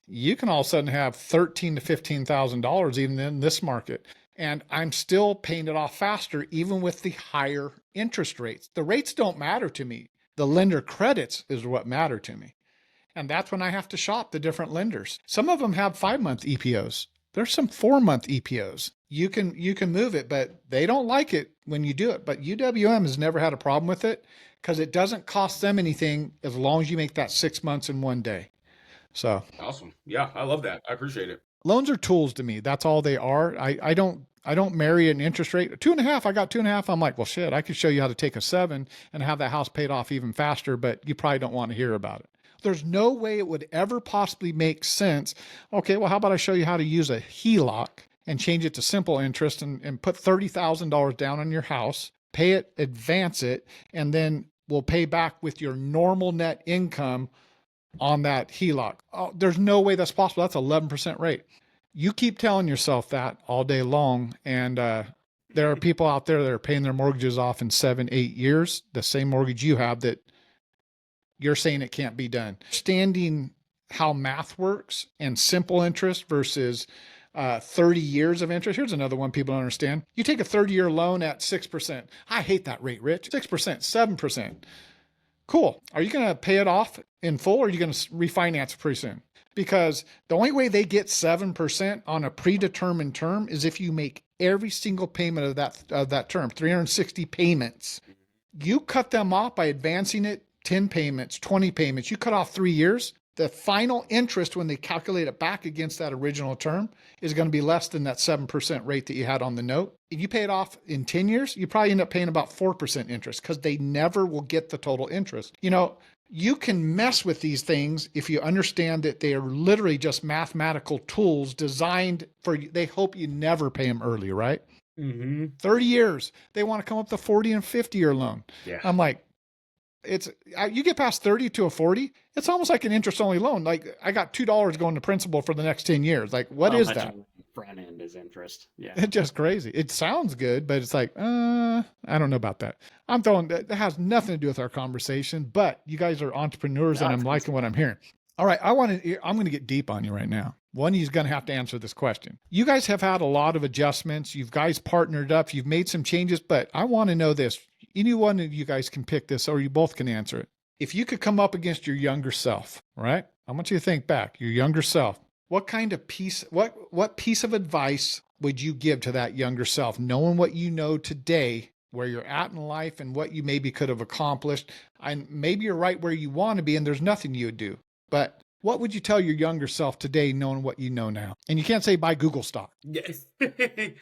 [SPEAKER 1] You can all of a sudden have $13,000 to $15,000 even in this market. And I'm still paying it off faster, even with the higher interest rates. The rates don't matter to me. The lender credits is what matter to me. And that's when I have to shop the different lenders. Some of them have 5-month EPOs. There's some 4-month EPOs. You can move it, but they don't like it when you do it. But UWM has never had a problem with it because it doesn't cost them anything as long as you make that 6 months in 1 day. So
[SPEAKER 3] awesome. Yeah, I love that. I appreciate it.
[SPEAKER 1] Loans are tools to me. That's all they are. I don't marry an interest rate. 2.5, I got 2.5. I'm like, well, shit, I could show you how to take a 7 and have that house paid off even faster, but you probably don't want to hear about it. There's no way it would ever possibly make sense. Okay, well, how about I show you how to use a HELOC and change it to simple interest and put $30,000 down on your house, pay it, advance it, and then we'll pay back with your normal net income on that HELOC. Oh, there's no way that's possible. That's 11% rate. You keep telling yourself that all day long. And there are people out there that are paying their mortgages off in 7, 8 years, the same mortgage you have that you're saying it can't be done. Understanding how math works and simple interest versus 30 years of interest. Here's another one people don't understand. You take a 30-year loan at 6%. I hate that rate, Rich. 6%, 7%. Cool. Are you going to pay it off in full or are you going to refinance it pretty soon? Because the only way they get 7% on a predetermined term is if you make every single payment of that term, 360 payments. You cut them off by advancing it 10 payments, 20 payments. You cut off 3 years. The final interest when they calculate it back against that original term is going to be less than that 7% rate that you had on the note. If you pay it off in 10 years, you probably end up paying about 4% interest because they never will get the total interest. You can mess with these things if you understand that they are literally just mathematical tools designed they hope you never pay them early, right?
[SPEAKER 3] Mm-hmm.
[SPEAKER 1] 30 years. They want to come up to 40 and 50-year loan.
[SPEAKER 3] Yeah.
[SPEAKER 1] I'm like, You get past 30 to a 40, it's almost like an interest only loan. Like I got $2 going to principal for the next 10 years. Like what
[SPEAKER 2] So
[SPEAKER 1] is
[SPEAKER 2] much
[SPEAKER 1] that?
[SPEAKER 2] of the front end is interest. Yeah.
[SPEAKER 1] It's just crazy. It sounds good, but it's like, I don't know about that. I'm throwing that has nothing to do with our conversation, but you guys are entrepreneurs
[SPEAKER 2] No,
[SPEAKER 1] and
[SPEAKER 2] it's
[SPEAKER 1] I'm
[SPEAKER 2] good
[SPEAKER 1] liking what I'm hearing. All right. I'm going to get deep on you right now. One of you's going to have to answer this question. You guys have had a lot of adjustments. You guys partnered up. You've made some changes, but I want to know this. Any one of you guys can pick this or you both can answer it. If you could come up against your younger self, right? I want you to think back, your younger self. What kind of what piece of advice would you give to that younger self, knowing what you know today, where you're at in life and what you maybe could have accomplished? And maybe you're right where you want to be and there's nothing you would do. But what would you tell your younger self today, knowing what you know now? And you can't say buy Google stock.
[SPEAKER 3] Yes. For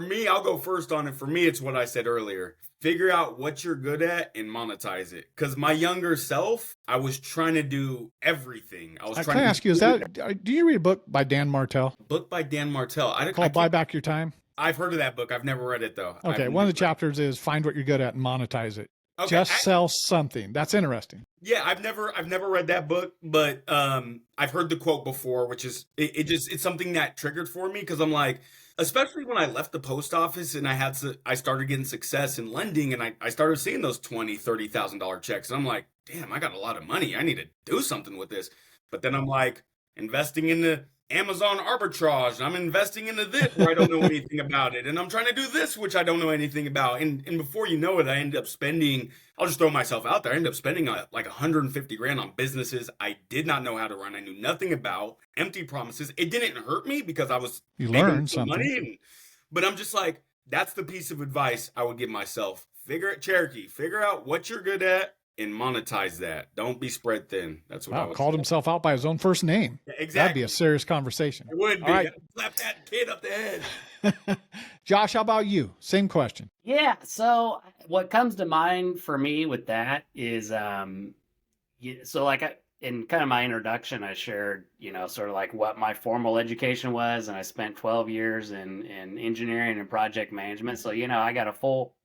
[SPEAKER 3] me, I'll go first on it. For me, it's what I said earlier. Figure out what you're good at and monetize it. Because my younger self, I was trying to do everything. I was
[SPEAKER 1] Can
[SPEAKER 3] trying
[SPEAKER 1] I
[SPEAKER 3] to
[SPEAKER 1] ask you, do you read a book by Dan Martell
[SPEAKER 3] book by Dan Martell.
[SPEAKER 1] called Buy Back Your Time?
[SPEAKER 3] I've heard of that book. I've never read it though.
[SPEAKER 1] Okay, one of the chapters is find what you're good at and monetize it. Okay, just sell something. That's interesting.
[SPEAKER 3] Yeah, I've never read that book, but I've heard the quote before, which is it's something that triggered for me because I'm like, especially when I left the post office and I started getting success in lending and I started seeing those $20,000-$30,000 checks and I'm like, damn, I got a lot of money. I need to do something with this. But then I'm like investing in the Amazon arbitrage. And I'm investing into this where I don't know anything about it. And I'm trying to do this, which I don't know anything about. And before you know it, I end up spending, I'll just throw myself out there. I end up spending like 150 grand on businesses I did not know how to run. I knew nothing about. Empty promises. It didn't hurt me because I was
[SPEAKER 1] you learned some
[SPEAKER 3] money. But I'm just like, that's the piece of advice I would give myself. Cherokee, figure out what you're good at and monetize that. Don't be spread thin. That's what I would
[SPEAKER 1] called
[SPEAKER 3] say.
[SPEAKER 1] himself out by his own first name.
[SPEAKER 3] Yeah, exactly.
[SPEAKER 1] That'd be a serious conversation.
[SPEAKER 3] It would be.
[SPEAKER 1] All right.
[SPEAKER 3] Slap that kid up the head.
[SPEAKER 1] Josh, how about you? Same question.
[SPEAKER 2] Yeah. So what comes to mind for me with that is, so like in kind of my introduction, I shared, sort of like what my formal education was, and I spent 12 years in engineering and project management. So, I got a full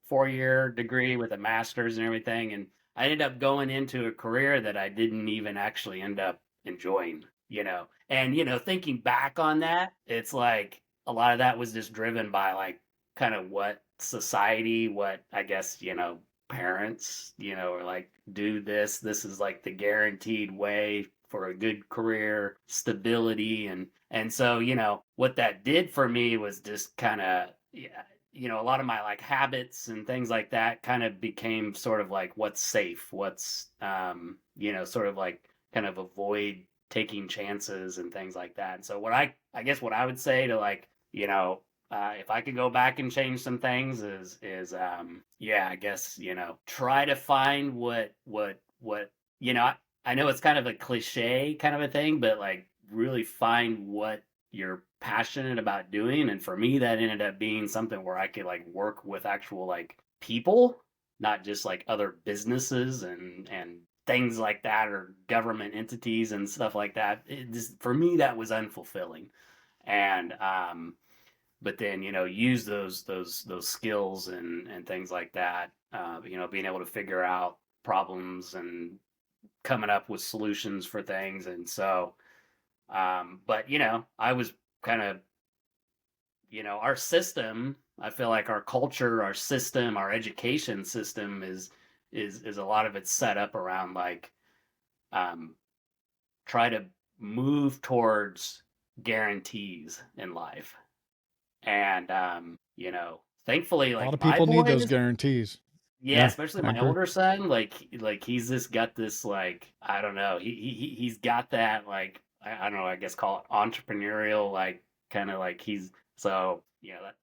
[SPEAKER 2] 4-year degree with a master's and everything. And I ended up going into a career that I didn't even actually end up enjoying, and, thinking back on that, it's like a lot of that was just driven by like kind of what society, what I guess, parents, are like, do this. This is like the guaranteed way for a good career, stability. And so, what that did for me was just kind of, a lot of my like habits and things like that kind of became sort of like what's safe, what's, sort of like kind of avoid taking chances and things like that. And so I guess what I would say to like, if I could go back and change some things is I guess, try to find what, I know it's kind of a cliche kind of a thing, but like really find what you're passionate about doing. And for me, that ended up being something where I could like work with actual like people, not just like other businesses and things like that, or government entities and stuff like that. For me, that was unfulfilling. And, but then, use those skills and things like that, being able to figure out problems and coming up with solutions for things. And so, but, I was kind of, our system, I feel like our culture, our system, our education system is a lot of it's set up around like, try to move towards guarantees in life. And, thankfully, like
[SPEAKER 1] a lot of people need those guarantees.
[SPEAKER 2] Yeah, especially my older son, like he's just got this, like, I don't know, he's got that, like, I don't know, I guess call it entrepreneurial, like, kind of like so,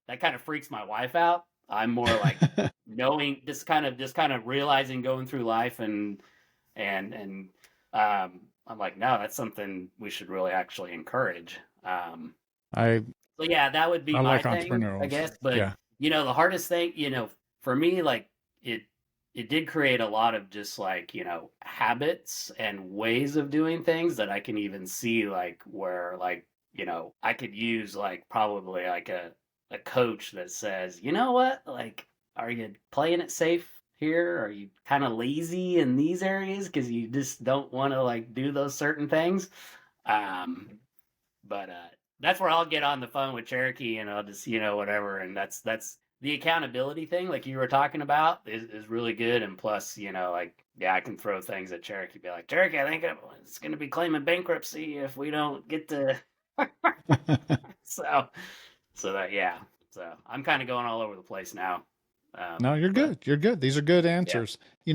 [SPEAKER 2] that kind of freaks my wife out. I'm more like knowing, just kind of realizing going through life and I'm like, no, that's something we should really actually encourage. So yeah, that would be my thing, I guess. But the hardest thing, for me, like it did create a lot of just like, habits and ways of doing things that I can even see like where like, I could use like probably like a coach that says, you know what, like, are you playing it safe here? Are you kind of lazy in these areas because you just don't want to like do those certain things? Um, but that's where I'll get on the phone with Cherokee and I'll just, whatever. And that's the accountability thing, like you were talking about, is really good. And plus, like, yeah, I can throw things at Cherokee, be like, Cherokee, I think it's going to be claiming bankruptcy if we don't get to. so, yeah. So I'm kind of going all over the place now.
[SPEAKER 1] No, you're
[SPEAKER 2] But
[SPEAKER 1] good. You're good. These are good
[SPEAKER 2] yeah.
[SPEAKER 1] answers. I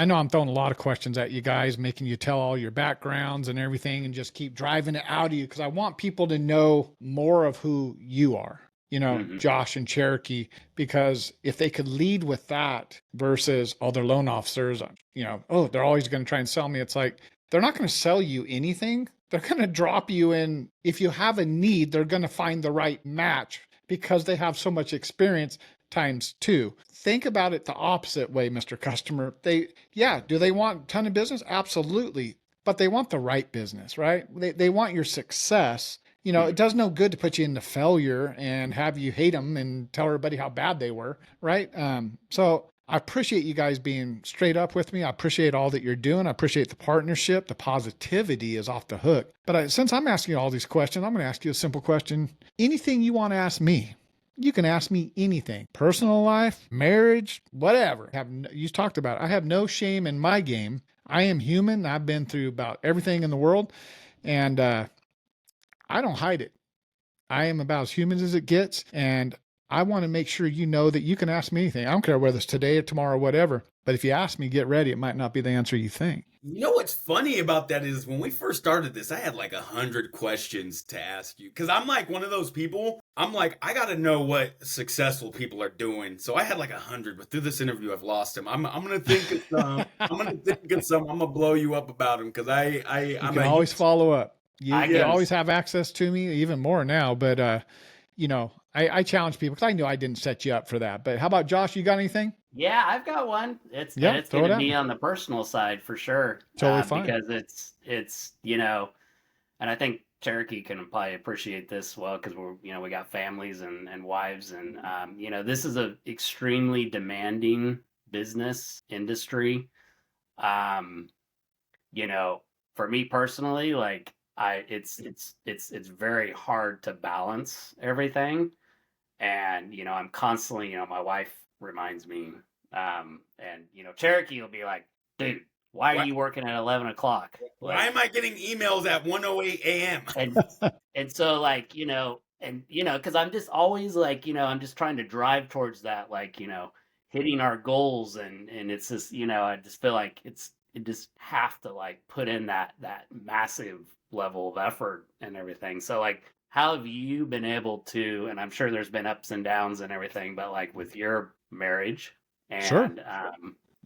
[SPEAKER 1] know I'm throwing a lot of questions at you guys, making you tell all your backgrounds and everything, and just keep driving it out of you because I want people to know more of who you are,
[SPEAKER 2] Mhm.
[SPEAKER 1] Josh and Cherokee, because if they could lead with that versus, oh, they're loan officers, oh, they're always going to try and sell me. It's like, they're not going to sell you anything. They're going to drop you in. If you have a need, they're going to find the right match because they have so much experience times two. Think about it the opposite way, Mr. Customer. Do they want a ton of business? Absolutely. But they want the right business, right? They want your success. It does no good to put you into failure and have you hate them and tell everybody how bad they were, right? So I appreciate you guys being straight up with me. I appreciate all that you're doing. I appreciate the partnership. The positivity is off the hook. But since I'm asking you all these questions, I'm going to ask you a simple question. Anything you want to ask me, you can ask me anything. Personal life, marriage, whatever. You talked about it. I have no shame in my game. I am human. I've been through about everything in the world, and I don't hide it. I am about as human as it gets, and I want to make sure you know that you can ask me anything. I don't care whether it's today or tomorrow or whatever. But if you ask me, get ready. It might not be the answer you think.
[SPEAKER 3] You know what's funny about that is when we first started this, I had like 100 questions to ask you because I'm like one of those people. I'm like, I got to know what successful people are doing. So I had like 100, but through this interview, I've lost them. I'm gonna think of some. I'm gonna think of some. I'm gonna blow you up about them because
[SPEAKER 1] You
[SPEAKER 3] I'm
[SPEAKER 1] can
[SPEAKER 3] a
[SPEAKER 1] always follow up. You,
[SPEAKER 2] I
[SPEAKER 1] you
[SPEAKER 2] can.
[SPEAKER 1] always have access to me, even more now. But I challenge people because I knew I didn't set you up for that. But how about Josh? You got anything?
[SPEAKER 2] Yeah, I've got one. It's
[SPEAKER 1] Yeah,
[SPEAKER 2] going
[SPEAKER 1] throw it
[SPEAKER 2] to
[SPEAKER 1] at
[SPEAKER 2] be
[SPEAKER 1] me.
[SPEAKER 2] on the personal side for sure,
[SPEAKER 1] Totally fine.
[SPEAKER 2] because it's and I think Cherokee can probably appreciate this well because we got families and wives and this is a extremely demanding business industry. Um, for me personally, like it's very hard to balance everything, and I'm constantly, my wife reminds me, and Cherokee will be like, dude, why are
[SPEAKER 3] why
[SPEAKER 2] you working at 11 o'clock,
[SPEAKER 3] why
[SPEAKER 2] like,
[SPEAKER 3] am I getting emails at 1:08 a.m.?
[SPEAKER 2] and so, like, and because I'm just always like, I'm just trying to drive towards that, like, hitting our goals, and it's just, I just feel like it just have to like put in that massive level of effort and everything. So like, how have you been able to? And I'm sure there's been ups and downs and everything, but like with your marriage
[SPEAKER 1] Sure.
[SPEAKER 2] and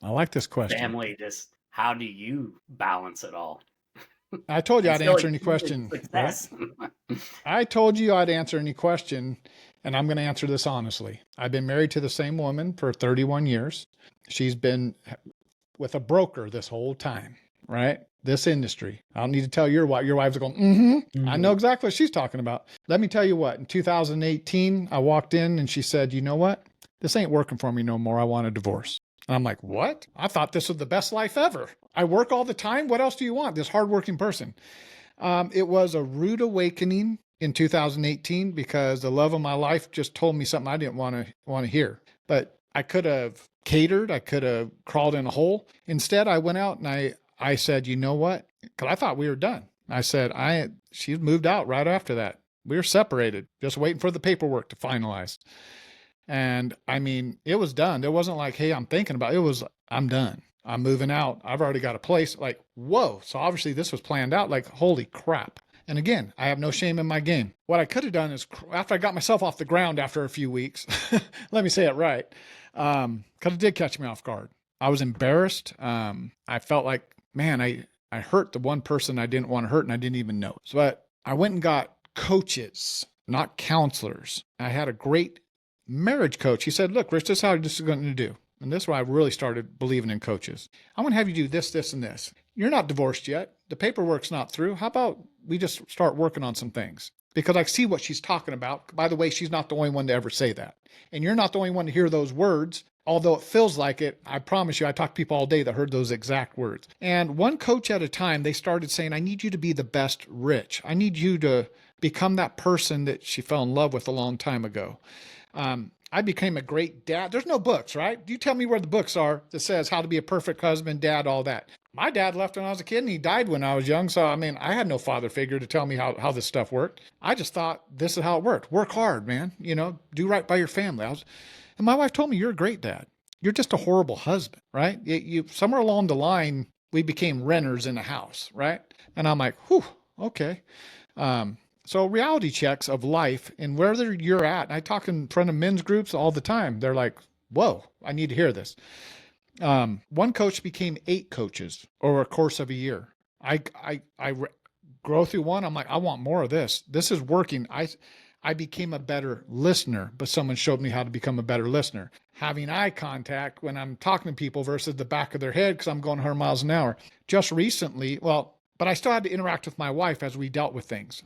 [SPEAKER 1] I like this question.
[SPEAKER 2] family, just how do you balance it all
[SPEAKER 1] I told you
[SPEAKER 2] and
[SPEAKER 1] I'd
[SPEAKER 2] still
[SPEAKER 1] answer any
[SPEAKER 2] achieve
[SPEAKER 1] question, right?
[SPEAKER 2] success?
[SPEAKER 1] I told you I'd answer any question, and I'm going to answer this honestly. I've been married to the same woman for 31 years. She's been with a broker this whole time, right? This industry. I don't need to tell your wife. Your wife's going, I know exactly what she's talking about. Let me tell you what, in 2018, I walked in and she said, you know what? This ain't working for me no more. I want a divorce. And I'm like, what? I thought this was the best life ever. I work all the time. What else do you want? This hardworking person. It was a rude awakening in 2018 because the love of my life just told me something I didn't want to hear. But I could have catered. I could have crawled in a hole. Instead, I went out and I said, you know what? Because I thought we were done. I said, she moved out right after that. We were separated, just waiting for the paperwork to finalize. And I mean, it was done. It wasn't like, hey, I'm thinking about it. It was, I'm done. I'm moving out. I've already got a place. Like, whoa. So obviously this was planned out. Like, holy crap. And again, I have no shame in my game. What I could have done is after I got myself off the ground after a few weeks, let me say it right, because it did catch me off guard. I was embarrassed. I felt like, man, I hurt the one person I didn't want to hurt and I didn't even know. So I went and got coaches, not counselors. I had a great marriage coach. He said, look, Rich, this is how this is going to do. And this is why I really started believing in coaches. I'm going to have you do this, this, and this. You're not divorced yet. The paperwork's not through. How about we just start working on some things? Because I see what she's talking about. By the way, she's not the only one to ever say that. And you're not the only one to hear those words. Although it feels like it, I promise you, I talk to people all day that heard those exact words. And one coach at a time, they started saying, I need you to be the best Rich. I need you to become that person that she fell in love with a long time ago. I became a great dad. There's no books, right? You tell me where the books are that says how to be a perfect husband, dad, all that. My dad left when I was a kid and he died when I was young. So, I mean, I had no father figure to tell me how this stuff worked. I just thought this is how it worked. Work hard, man. Do right by your family. And my wife told me, you're a great dad. You're just a horrible husband, right? You somewhere along the line, we became renters in a house, right? And I'm like, whew, okay. So reality checks of life and whether you're at, and I talk in front of men's groups all the time. They're like, whoa, I need to hear this. One coach became 8 coaches over a course of a year. I grow through one. I'm like, I want more of this. This is working. I became a better listener, but someone showed me how to become a better listener. Having eye contact when I'm talking to people versus the back of their head because I'm going 100 miles an hour. Just recently, but I still had to interact with my wife as we dealt with things.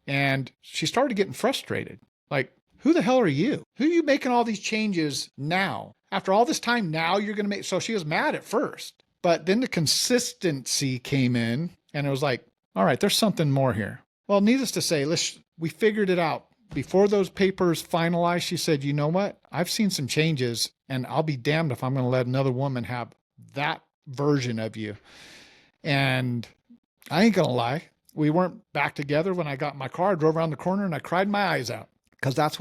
[SPEAKER 1] And she started getting frustrated. Like, who the hell are you? Who are you making all these changes now? After all this time, now you're going to make. So she was mad at first. But then the consistency came in and it was like, all right, there's something more here. Well, needless to say, we figured it out. Before those papers finalized, she said, you know what? I've seen some changes and I'll be damned if I'm going to let another woman have that version of you. And I ain't going to lie. We weren't back together when I got in my car. I drove around the corner and I cried my eyes out because that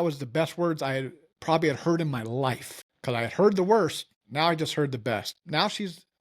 [SPEAKER 1] was the best words I had probably had heard in my life because I had heard the worst. Now I just heard the best. Now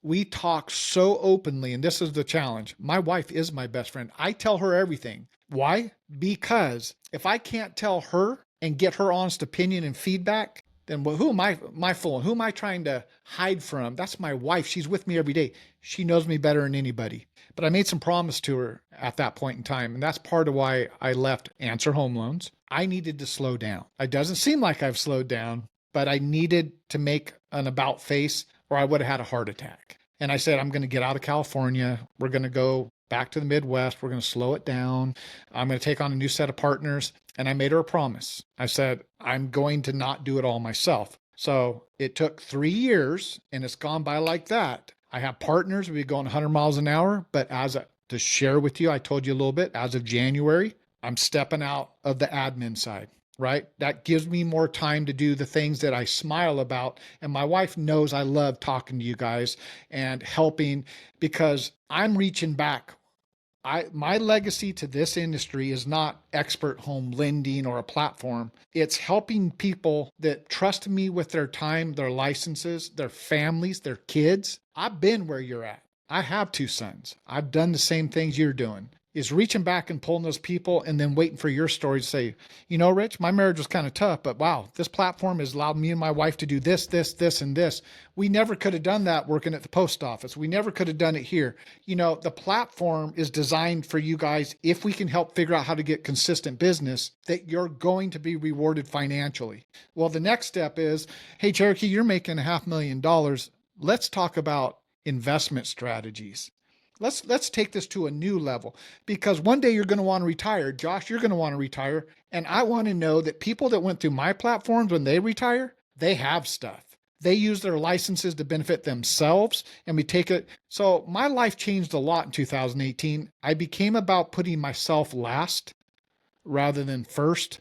[SPEAKER 1] we talk so openly, and this is the challenge. My wife is my best friend. I tell her everything. Why? Because if I can't tell her and get her honest opinion and feedback, then who am I fooling? Who am I trying to hide from? That's my wife. She's with me every day. She knows me better than anybody. But I made some promise to her at that point in time, and that's part of why I left Answer Home Loans. I needed to slow down. It doesn't seem like I've slowed down, but I needed to make an about face or I would have had a heart attack. And I said, I'm going to get out of California. We're going to go back to the Midwest. We're going to slow it down. I'm going to take on a new set of partners. And I made her a promise. I said, I'm going to not do it all myself. So it took 3 years and it's gone by like that. I have partners. We're going 100 miles an hour. But to share with you, I told you a little bit, as of January, I'm stepping out of the admin side, right? That gives me more time to do the things that I smile about. And my wife knows I love talking to you guys and helping because I'm reaching back. My legacy to this industry is not Xpert Home Lending or a platform. It's helping people that trust me with their time, their licenses, their families, their kids. I've been where you're at. I have 2 sons. I've done the same things you're doing. Is reaching back and pulling those people and then waiting for your story to say, Rich, my marriage was kind of tough, but wow, this platform has allowed me and my wife to do this, this, this, and this. We never could have done that working at the post office. We never could have done it here. The platform is designed for you guys. If we can help figure out how to get consistent business, that you're going to be rewarded financially. Well, the next step is, hey, Cherokee, you're making $500,000. Let's talk about investment strategies. Let's take this to a new level because one day you're going to want to retire. Josh, you're going to want to retire. And I want to know that people that went through my platforms, when they retire, they have stuff. They use their licenses to benefit themselves and we take it. So my life changed a lot in 2018. I became about putting myself last rather than first.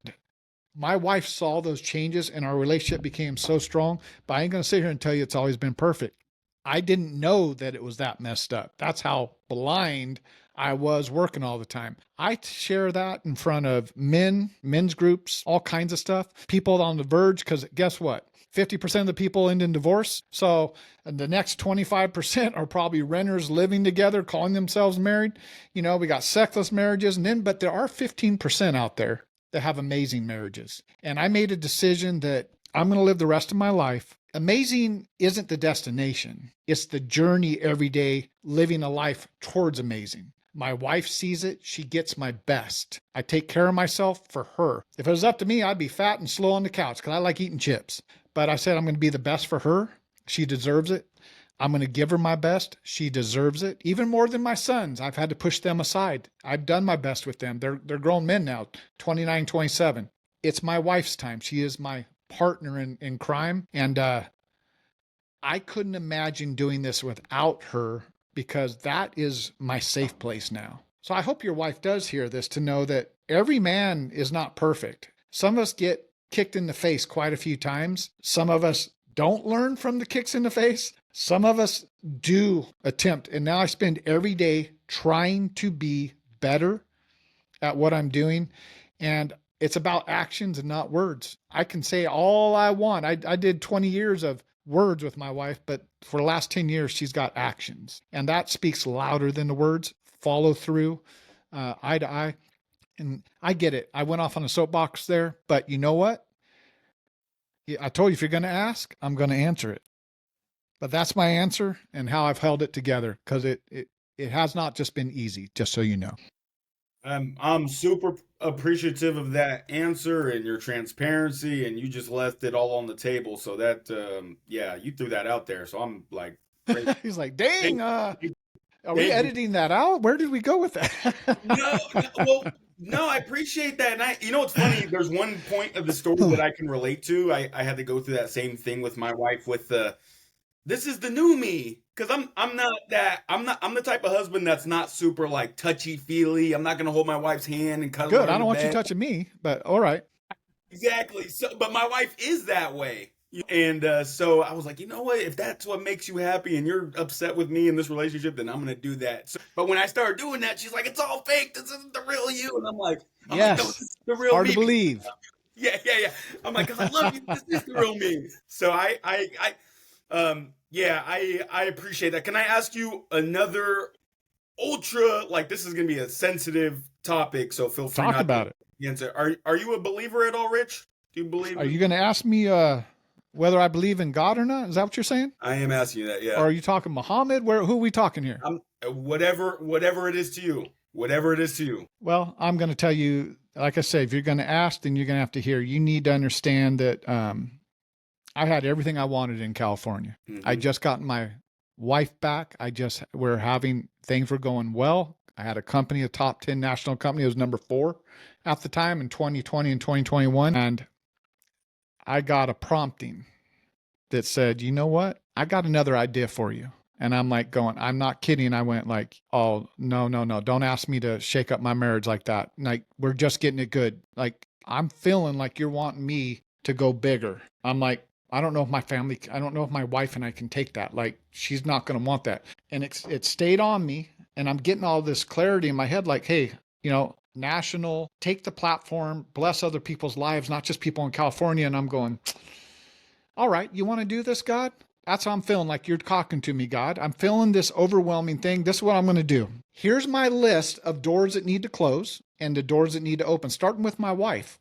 [SPEAKER 1] My wife saw those changes and our relationship became so strong, but I ain't going to sit here and tell you it's always been perfect. I didn't know that it was that messed up. That's how blind I was working all the time. I share that in front of men's groups, all kinds of stuff, people on the verge, because guess what? 50% of the people end in divorce. So the next 25% are probably renters living together, calling themselves married. We got sexless marriages, but there are 15% out there that have amazing marriages. And I made a decision that I'm going to live the rest of my life. Amazing isn't the destination. It's the journey every day, living a life towards amazing. My wife sees it. She gets my best. I take care of myself for her. If it was up to me, I'd be fat and slow on the couch because I like eating chips. But I said I'm going to be the best for her. She deserves it. I'm going to give her my best. She deserves it. Even more than my sons. I've had to push them aside. I've done my best with them. They're grown men now, 29, 27. It's my wife's time. She is my partner in crime. And I couldn't imagine doing this without her, because that is my safe place now. So I hope your wife does hear this, to know that every man is not perfect. Some of us get kicked in the face quite a few times. Some of us don't learn from the kicks in the face. Some of us do attempt. And now I spend every day trying to be better at what I'm doing. And it's about actions and not words. I can say all I want. I did 20 years of words with my wife, but for the last 10 years, she's got actions. And that speaks louder than the words. Follow through, eye to eye. And I get it. I went off on a soapbox there, but you know what? I told you, if you're going to ask, I'm going to answer it. But that's my answer and how I've held it together, because it has not just been easy, just so you know.
[SPEAKER 3] I'm super appreciative of that answer and your transparency, and you just left it all on the table. So that, yeah, you threw that out there. So I'm like, great.
[SPEAKER 1] He's like, dang, are we
[SPEAKER 3] Thank you.
[SPEAKER 1] editing that out? Where did we go with that?
[SPEAKER 3] Well, no, I appreciate that. And you know what's funny? There's one point of the story that I can relate to. I had to go through that same thing with my wife with this is the new me. Cause I'm the type of husband that's not super like touchy feely. I'm not gonna hold my wife's hand and cuddle her
[SPEAKER 1] Good. I
[SPEAKER 3] in
[SPEAKER 1] don't want you
[SPEAKER 3] bed.
[SPEAKER 1] touching me, but all right.
[SPEAKER 3] Exactly. So, but my wife is that way. And so I was like, you know what? If that's what makes you happy and you're upset with me in this relationship, then I'm going to do that. So, but when I started doing that, she's like, it's all fake. This isn't the real you. And I'm like, no,
[SPEAKER 1] Yes.
[SPEAKER 3] this is the real
[SPEAKER 1] Hard
[SPEAKER 3] me.
[SPEAKER 1] to believe.
[SPEAKER 3] Yeah. I'm like, because I love you. This is the real me. So yeah, I appreciate that. Can I ask you another ultra, like this is going to be a sensitive topic, so feel free
[SPEAKER 1] Talk
[SPEAKER 3] not
[SPEAKER 1] about
[SPEAKER 3] to
[SPEAKER 1] it.
[SPEAKER 3] answer. Are you a believer at all, Rich? Do you believe?
[SPEAKER 1] Are you going to ask me whether I believe in God or not? Is that what you're saying?
[SPEAKER 3] I am asking you that, yeah.
[SPEAKER 1] Or are you talking Muhammad? Who are we talking here?
[SPEAKER 3] Whatever it is to you. Whatever it is to you.
[SPEAKER 1] Well, I'm going to tell you, like I say, if you're going to ask, then you're going to have to hear. You need to understand that I had everything I wanted in California.
[SPEAKER 3] Mm-hmm.
[SPEAKER 1] I just got my wife back. Things were going well. I had a company, a top 10 national company. It was number 4 at the time in 2020 and 2021. And I got a prompting that said, you know what? I got another idea for you. And I'm like going, I'm not kidding. I went like, oh, no. Don't ask me to shake up my marriage like that. Like, we're just getting it good. Like, I'm feeling like you're wanting me to go bigger. I'm like, I don't know if my wife and I can take that. Like, she's not going to want that. And it stayed on me. And I'm getting all this clarity in my head, like, hey, national, take the platform, bless other people's lives, not just people in California. And I'm going, all right, you want to do this, God? That's how I'm feeling, like you're talking to me, God. I'm feeling this overwhelming thing. This is what I'm going to do. Here's my list of doors that need to close and the doors that need to open, starting with my wife.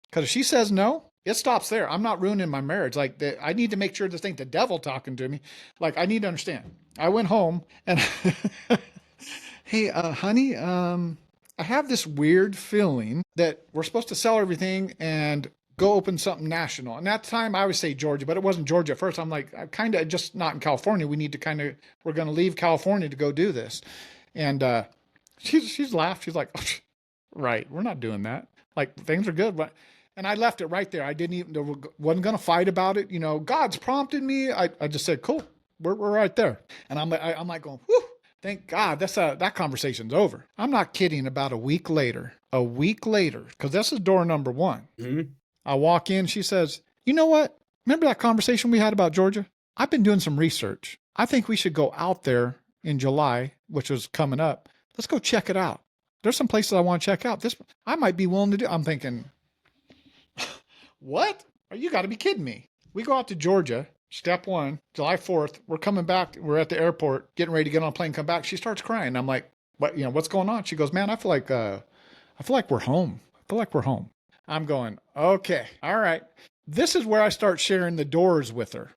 [SPEAKER 1] Because if she says no, it stops there. I'm not ruining my marriage. Like, I need to make sure this ain't the devil talking to me. Like, I need to understand. I went home and, hey, honey, I have this weird feeling that we're supposed to sell everything and go open something national. And at the time, I would say Georgia, but it wasn't Georgia at first. I'm like, I'm kind of just not in California. We're going to leave California to go do this. And she's laughed. She's like, oh, right, we're not doing that. Like, things are good. But and I left it right there. I wasn't going to fight about it. God's prompted me. I just said, cool, we're right there. And I'm like going, whew, thank God that conversation's over. I'm not kidding. About a week later, because this is door number 1.
[SPEAKER 3] Mm-hmm.
[SPEAKER 1] I walk in, she says, you know what? Remember that conversation we had about Georgia? I've been doing some research. I think we should go out there in July, which was coming up. Let's go check it out. There's some places I want to check out. This I might be willing to do. I'm thinking, what? You got to be kidding me. We go out to Georgia, step 1, July 4th. We're coming back. We're at the airport, getting ready to get on a plane, come back. She starts crying. I'm like, what's going on? She goes, man, I feel like we're home. I feel like we're home. I'm going, okay, all right. This is where I start sharing the doors with her.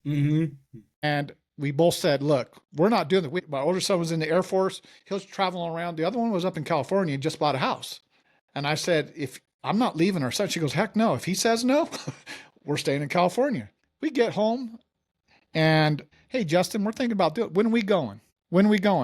[SPEAKER 3] Mm-hmm.
[SPEAKER 1] And we both said, look, we're not doing it. My older son was in the Air Force. He was traveling around. The other one was up in California and just bought a house. And I said, if I'm not leaving our son, she goes, heck no. If he says no, we're staying in California. We get home and, hey, Justin, we're thinking about doing it. When are we going?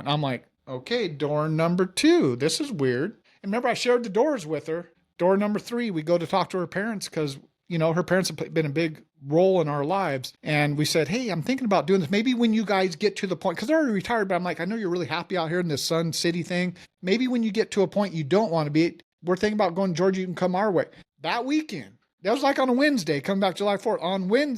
[SPEAKER 1] I'm like, okay, door number 2. This is weird. And remember, I shared the doors with her. Door number 3, we go to talk to her parents because her parents have been a big role in our lives. And we said, hey, I'm thinking about doing this. Maybe when you guys get to the point, because they're already retired, but I'm like, I know you're really happy out here in this Sun City thing. Maybe when you get to a point you don't want to be, we're thinking about going to Georgia, you can come our way. That weekend, that was like on a Wednesday, coming back July 4th.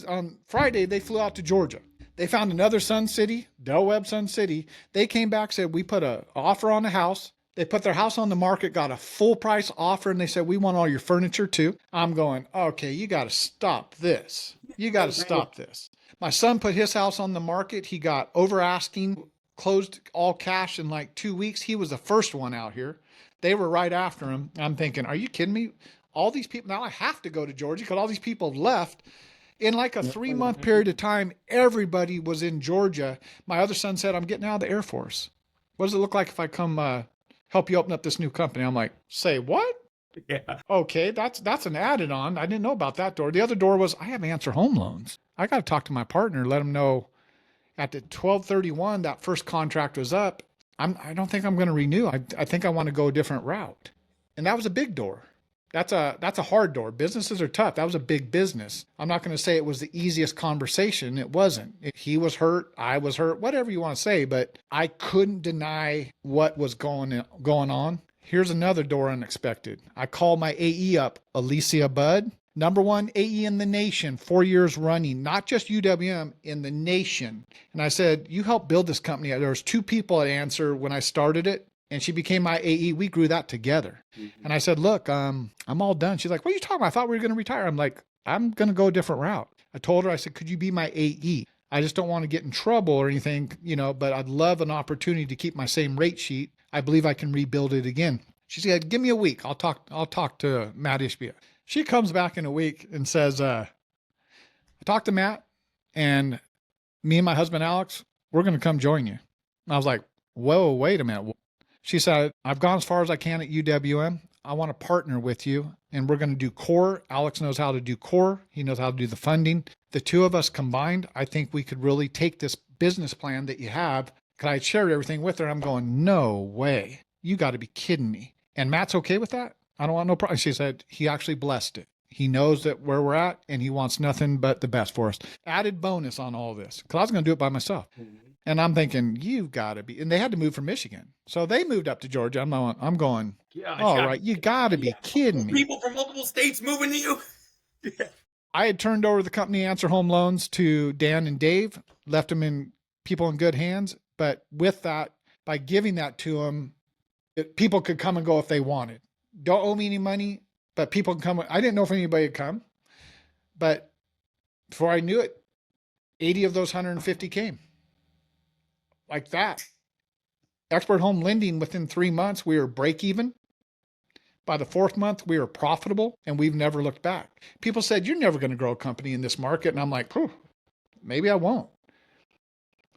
[SPEAKER 1] On Friday, they flew out to Georgia. They found another Sun City, Del Webb Sun City. They came back, said, we put an offer on the house. They put their house on the market, got a full price offer, and they said, we want all your furniture too. I'm going, okay, you got to stop this. You got to stop this. My son put his house on the market. He got over asking, closed all cash in like 2 weeks. He was the first one out here. They were right after him. I'm thinking, are you kidding me? All these people, now I have to go to Georgia because all these people have left. In like a 3-month period of time, everybody was in Georgia. My other son said, I'm getting out of the Air Force. What does it look like if I come help you open up this new company? I'm like, say what?
[SPEAKER 3] Yeah.
[SPEAKER 1] Okay, that's an added on. I didn't know about that door. The other door was, I have Answer Home Loans. I got to talk to my partner, let him know at the 12/31 that first contract was up. I don't think I'm going to renew. I think I want to go a different route. And that was a big door. That's a hard door. Businesses are tough. That was a big business. I'm not going to say it was the easiest conversation. It wasn't. He was hurt. I was hurt. Whatever you want to say, but I couldn't deny what was going on. Here's another door unexpected. I called my AE up, Alicia Budd, #1 AE in the nation, 4 years running, not just UWM, in the nation. And I said, you helped build this company. There was 2 people at Answer when I started it, and she became my AE. We grew that together. Mm-hmm. And I said, look, I'm all done. She's like, what are you talking about? I thought we were going to retire. I'm like, I'm going to go a different route. I told her, I said, could you be my AE? I just don't want to get in trouble or anything, but I'd love an opportunity to keep my same rate sheet. I believe I can rebuild it again. She said, give me a week. I'll talk to Matt Ishbia. She comes back in a week and says, I talked to Matt, and me and my husband, Alex, we're going to come join you. And I was like, whoa, wait a minute. She said, I've gone as far as I can at UWM. I want to partner with you, and we're going to do core. Alex knows how to do core. He knows how to do the funding. The 2 of us combined, I think we could really take this business plan that you have. Because I had shared everything with her. I'm going, no way. You got to be kidding me. And Matt's okay with that? I don't want no problem. She said he actually blessed it. He knows that where we're at, and he wants nothing but the best for us. Added bonus on all this, because I was going to do it by myself. Mm-hmm. And I'm thinking, you've got to be. And they had to move from Michigan. So they moved up to Georgia. I'm going, all right, you got to be kidding me.
[SPEAKER 3] People from multiple states moving to you. Yeah.
[SPEAKER 1] I had turned over the company Answer Home Loans to Dan and Dave, left them in people in good hands. But with that, by giving that to them, people could come and go if they wanted. Don't owe me any money, but people can come. I didn't know if anybody would come, but before I knew it, 80 of those 150 came. Like that. Xpert Home Lending, within 3 months, we were break even. By the 4th month, we were profitable, and we've never looked back. People said, you're never going to grow a company in this market. And I'm like, maybe I won't.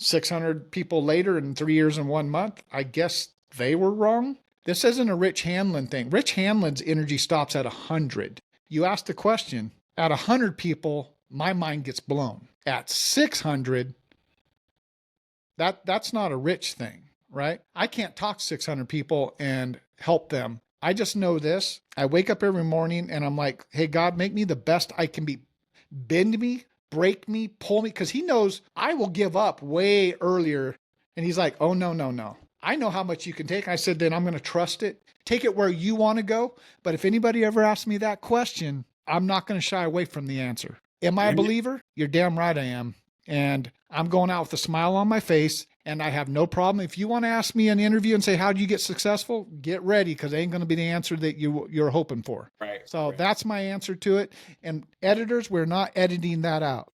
[SPEAKER 1] 600 people later in 3 years and 1 month, I guess they were wrong. This isn't a Rich Hanlin thing. Rich Hanlin's energy stops at 100. You ask the question, at 100 people, my mind gets blown. At 600, that's not a rich thing, right? I can't talk 600 people and help them. I just know this. I wake up every morning and I'm like, hey, God, make me the best I can be. Bend me, break me, pull me, because he knows I will give up way earlier. And he's like, oh, no. I know how much you can take. I said, then I'm going to trust it. Take it where you want to go. But if anybody ever asks me that question, I'm not going to shy away from the answer. Am I a believer? You're damn right I am. And I'm going out with a smile on my face, and I have no problem. If you want to ask me an interview and say, how do you get successful? Get ready, because it ain't going to be the answer that you're hoping for.
[SPEAKER 3] Right.
[SPEAKER 1] So that's my answer to it. And editors, we're not editing that out.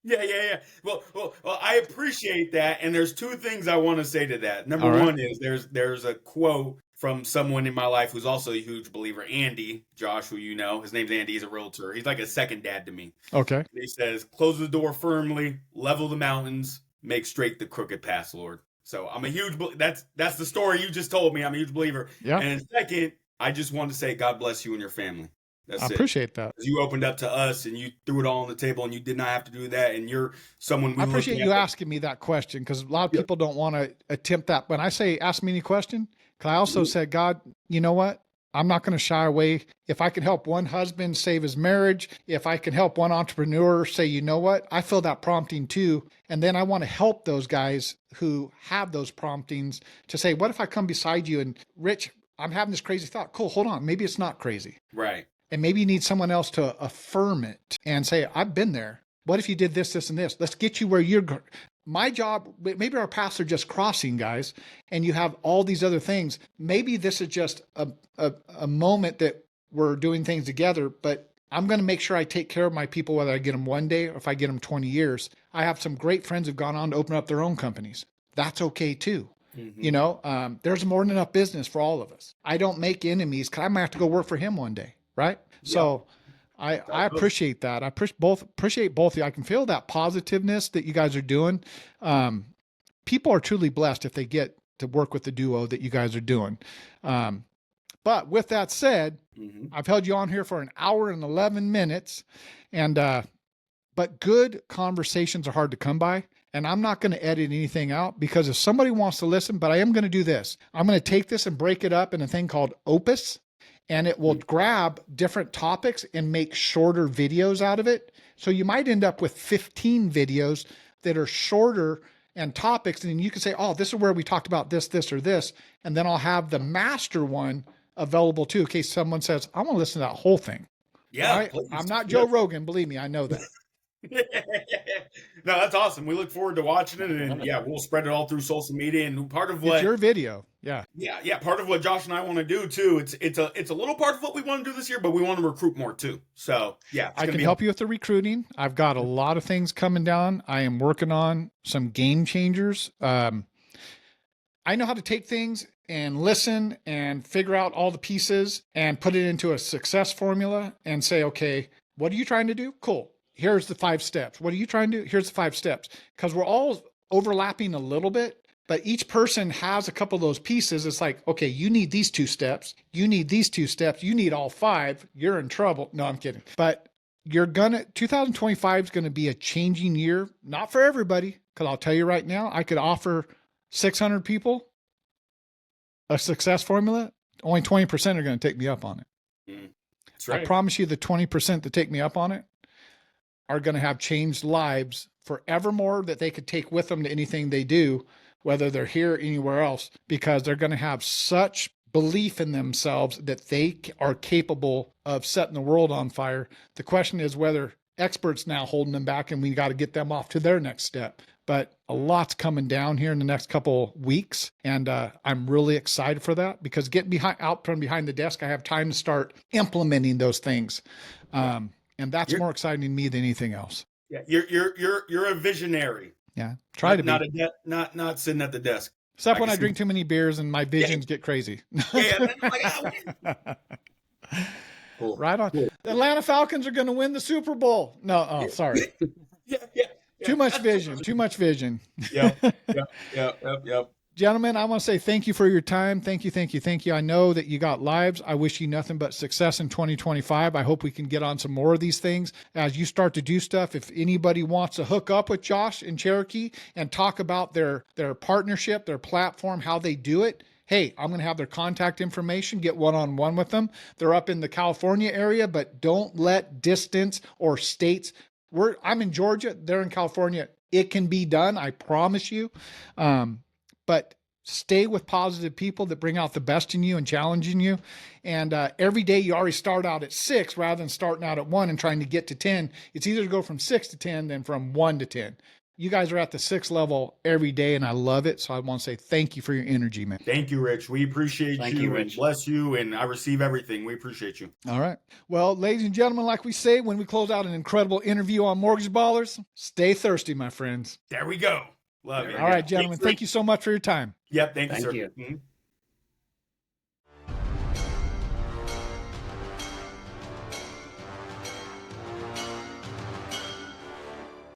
[SPEAKER 3] Yeah. Well, I appreciate that. And there's 2 things I want to say to that. Number one is there's a quote from someone in my life who's also a huge believer, Andy, Josh, who you know. His name's Andy. He's a realtor. He's like a second dad to me.
[SPEAKER 1] Okay.
[SPEAKER 3] And he says, close the door firmly, level the mountains, make straight the crooked paths, Lord. So I'm a huge, that's the story you just told me. I'm a huge believer. Yeah. And second, I just want to say God bless you and your family. That's it. I appreciate that. You opened up to us and you threw it all on the table, and you did not have to do that. And you're someone. I appreciate you asking me that question, because a lot of people don't want to attempt that. When I say ask me any question, because I also said, God, you know what?
[SPEAKER 1] I'm not going to shy away. If I can help one husband save his marriage, if I can help one entrepreneur say, you know what, I feel that prompting too. And then I want to help those guys who have those promptings to say, what if I come beside you and Rich, I'm having this crazy thought. Cool, hold on. Maybe it's not crazy.
[SPEAKER 3] Right.
[SPEAKER 1] And maybe you need someone else to affirm it and say, I've been there. What if you did this, this, and this? Let's get you where you're. My job, maybe our paths are just crossing, guys, and you have all these other things. Maybe this is just a moment that we're doing things together, but I'm going to make sure I take care of my people, whether I get them one day or if I get them 20 years. I have some great friends who've gone on to open up their own companies. That's okay too. You know, there's more than enough business for all of us. I don't make enemies because I might have to go work for him one day, right? Yeah. So I appreciate that. I appreciate both of you. I can feel that positiveness that you guys are doing. People are truly blessed if they get to work with the duo that you guys are doing. But with that said, I've held you on here for an hour and 11 minutes, and but good conversations are hard to come by. And I'm not going to edit anything out because if somebody wants to listen, but I am going to do this. I'm going to take this and break it up in a thing called Opus, and it will grab different topics and make shorter videos out of it. So you might end up with 15 videos that are shorter and topics. And then you can say, oh, this is where we talked about this, this, or this. And then I'll have the master one available too, in case someone says, I want to listen to that whole thing.
[SPEAKER 3] Yeah.
[SPEAKER 1] Right? I'm not Joe Rogan. Believe me, I know that.
[SPEAKER 3] No, that's awesome. We look forward to watching it, and yeah, we'll spread it all through social media. And part of what
[SPEAKER 1] it's your video, yeah.
[SPEAKER 3] Part of what Josh and I want to do too. It's a little part of what we want to do this year, but we want to recruit more too. So yeah,
[SPEAKER 1] I can help you with the recruiting. I've got a lot of things coming down. I am working on some game changers. I know how to take things and listen and figure out all the pieces and put it into a success formula and say, okay, what are you trying to do? Cool. Here's the 5 steps. What are you trying to do? Here's the 5 steps. Because we're all overlapping a little bit, but each person has a couple of those pieces. It's like, okay, you need these 2 steps. You need these 2 steps. You need all 5. You're in trouble. No, I'm kidding. But 2025 is going to be a changing year. Not for everybody. Because I'll tell you right now, I could offer 600 people a success formula. Only 20% are going to take me up on it.
[SPEAKER 3] That's right.
[SPEAKER 1] I promise you the 20% that take me up on it are going to have changed lives forevermore that they could take with them to anything they do, whether they're here or anywhere else, because they're going to have such belief in themselves that they are capable of setting the world on fire. The question is whether experts now holding them back and we got to get them off to their next step. But a lot's coming down here in the next couple weeks. And I'm really excited for that because getting out from behind the desk, I have time to start implementing those things. And that's more exciting to me than anything else.
[SPEAKER 3] Yeah, you're a visionary.
[SPEAKER 1] Yeah, try to be.
[SPEAKER 3] Not sitting at the desk.
[SPEAKER 1] Except when I drink too many beers and my visions get crazy.
[SPEAKER 3] Cool.
[SPEAKER 1] Right on. Cool. The Atlanta Falcons are going to win the Super Bowl. No, oh, sorry.
[SPEAKER 3] Yeah.
[SPEAKER 1] Too much vision. Too much vision.
[SPEAKER 3] Yep.
[SPEAKER 1] Gentlemen, I want to say thank you for your time. Thank you. I know that you got lives. I wish you nothing but success in 2025. I hope we can get on some more of these things as you start to do stuff. If anybody wants to hook up with Josh and Cherokee and talk about their partnership, their platform, how they do it, hey, I'm going to have their contact information, get one-on-one with them. They're up in the California area, but don't let distance or states. I'm in Georgia. They're in California. It can be done. I promise you. But stay with positive people that bring out the best in you and challenging you. And every day you already start out at 6 rather than starting out at 1 and trying to get to 10. It's easier to go from 6 to 10 than from 1 to 10. You guys are at the 6 level every day, and I love it. So I want to say thank you for your energy, man.
[SPEAKER 3] Thank you, Rich. We appreciate you, Rich. Bless you, and I receive everything. We appreciate you.
[SPEAKER 1] All right. Well, ladies and gentlemen, like we say when we close out an incredible interview on Mortgage Ballers, stay thirsty, my friends.
[SPEAKER 3] There we go. Love you.
[SPEAKER 1] All right, gentlemen. Thank you so much for your time.
[SPEAKER 3] Yep. Thank you, sir.
[SPEAKER 2] Thank you.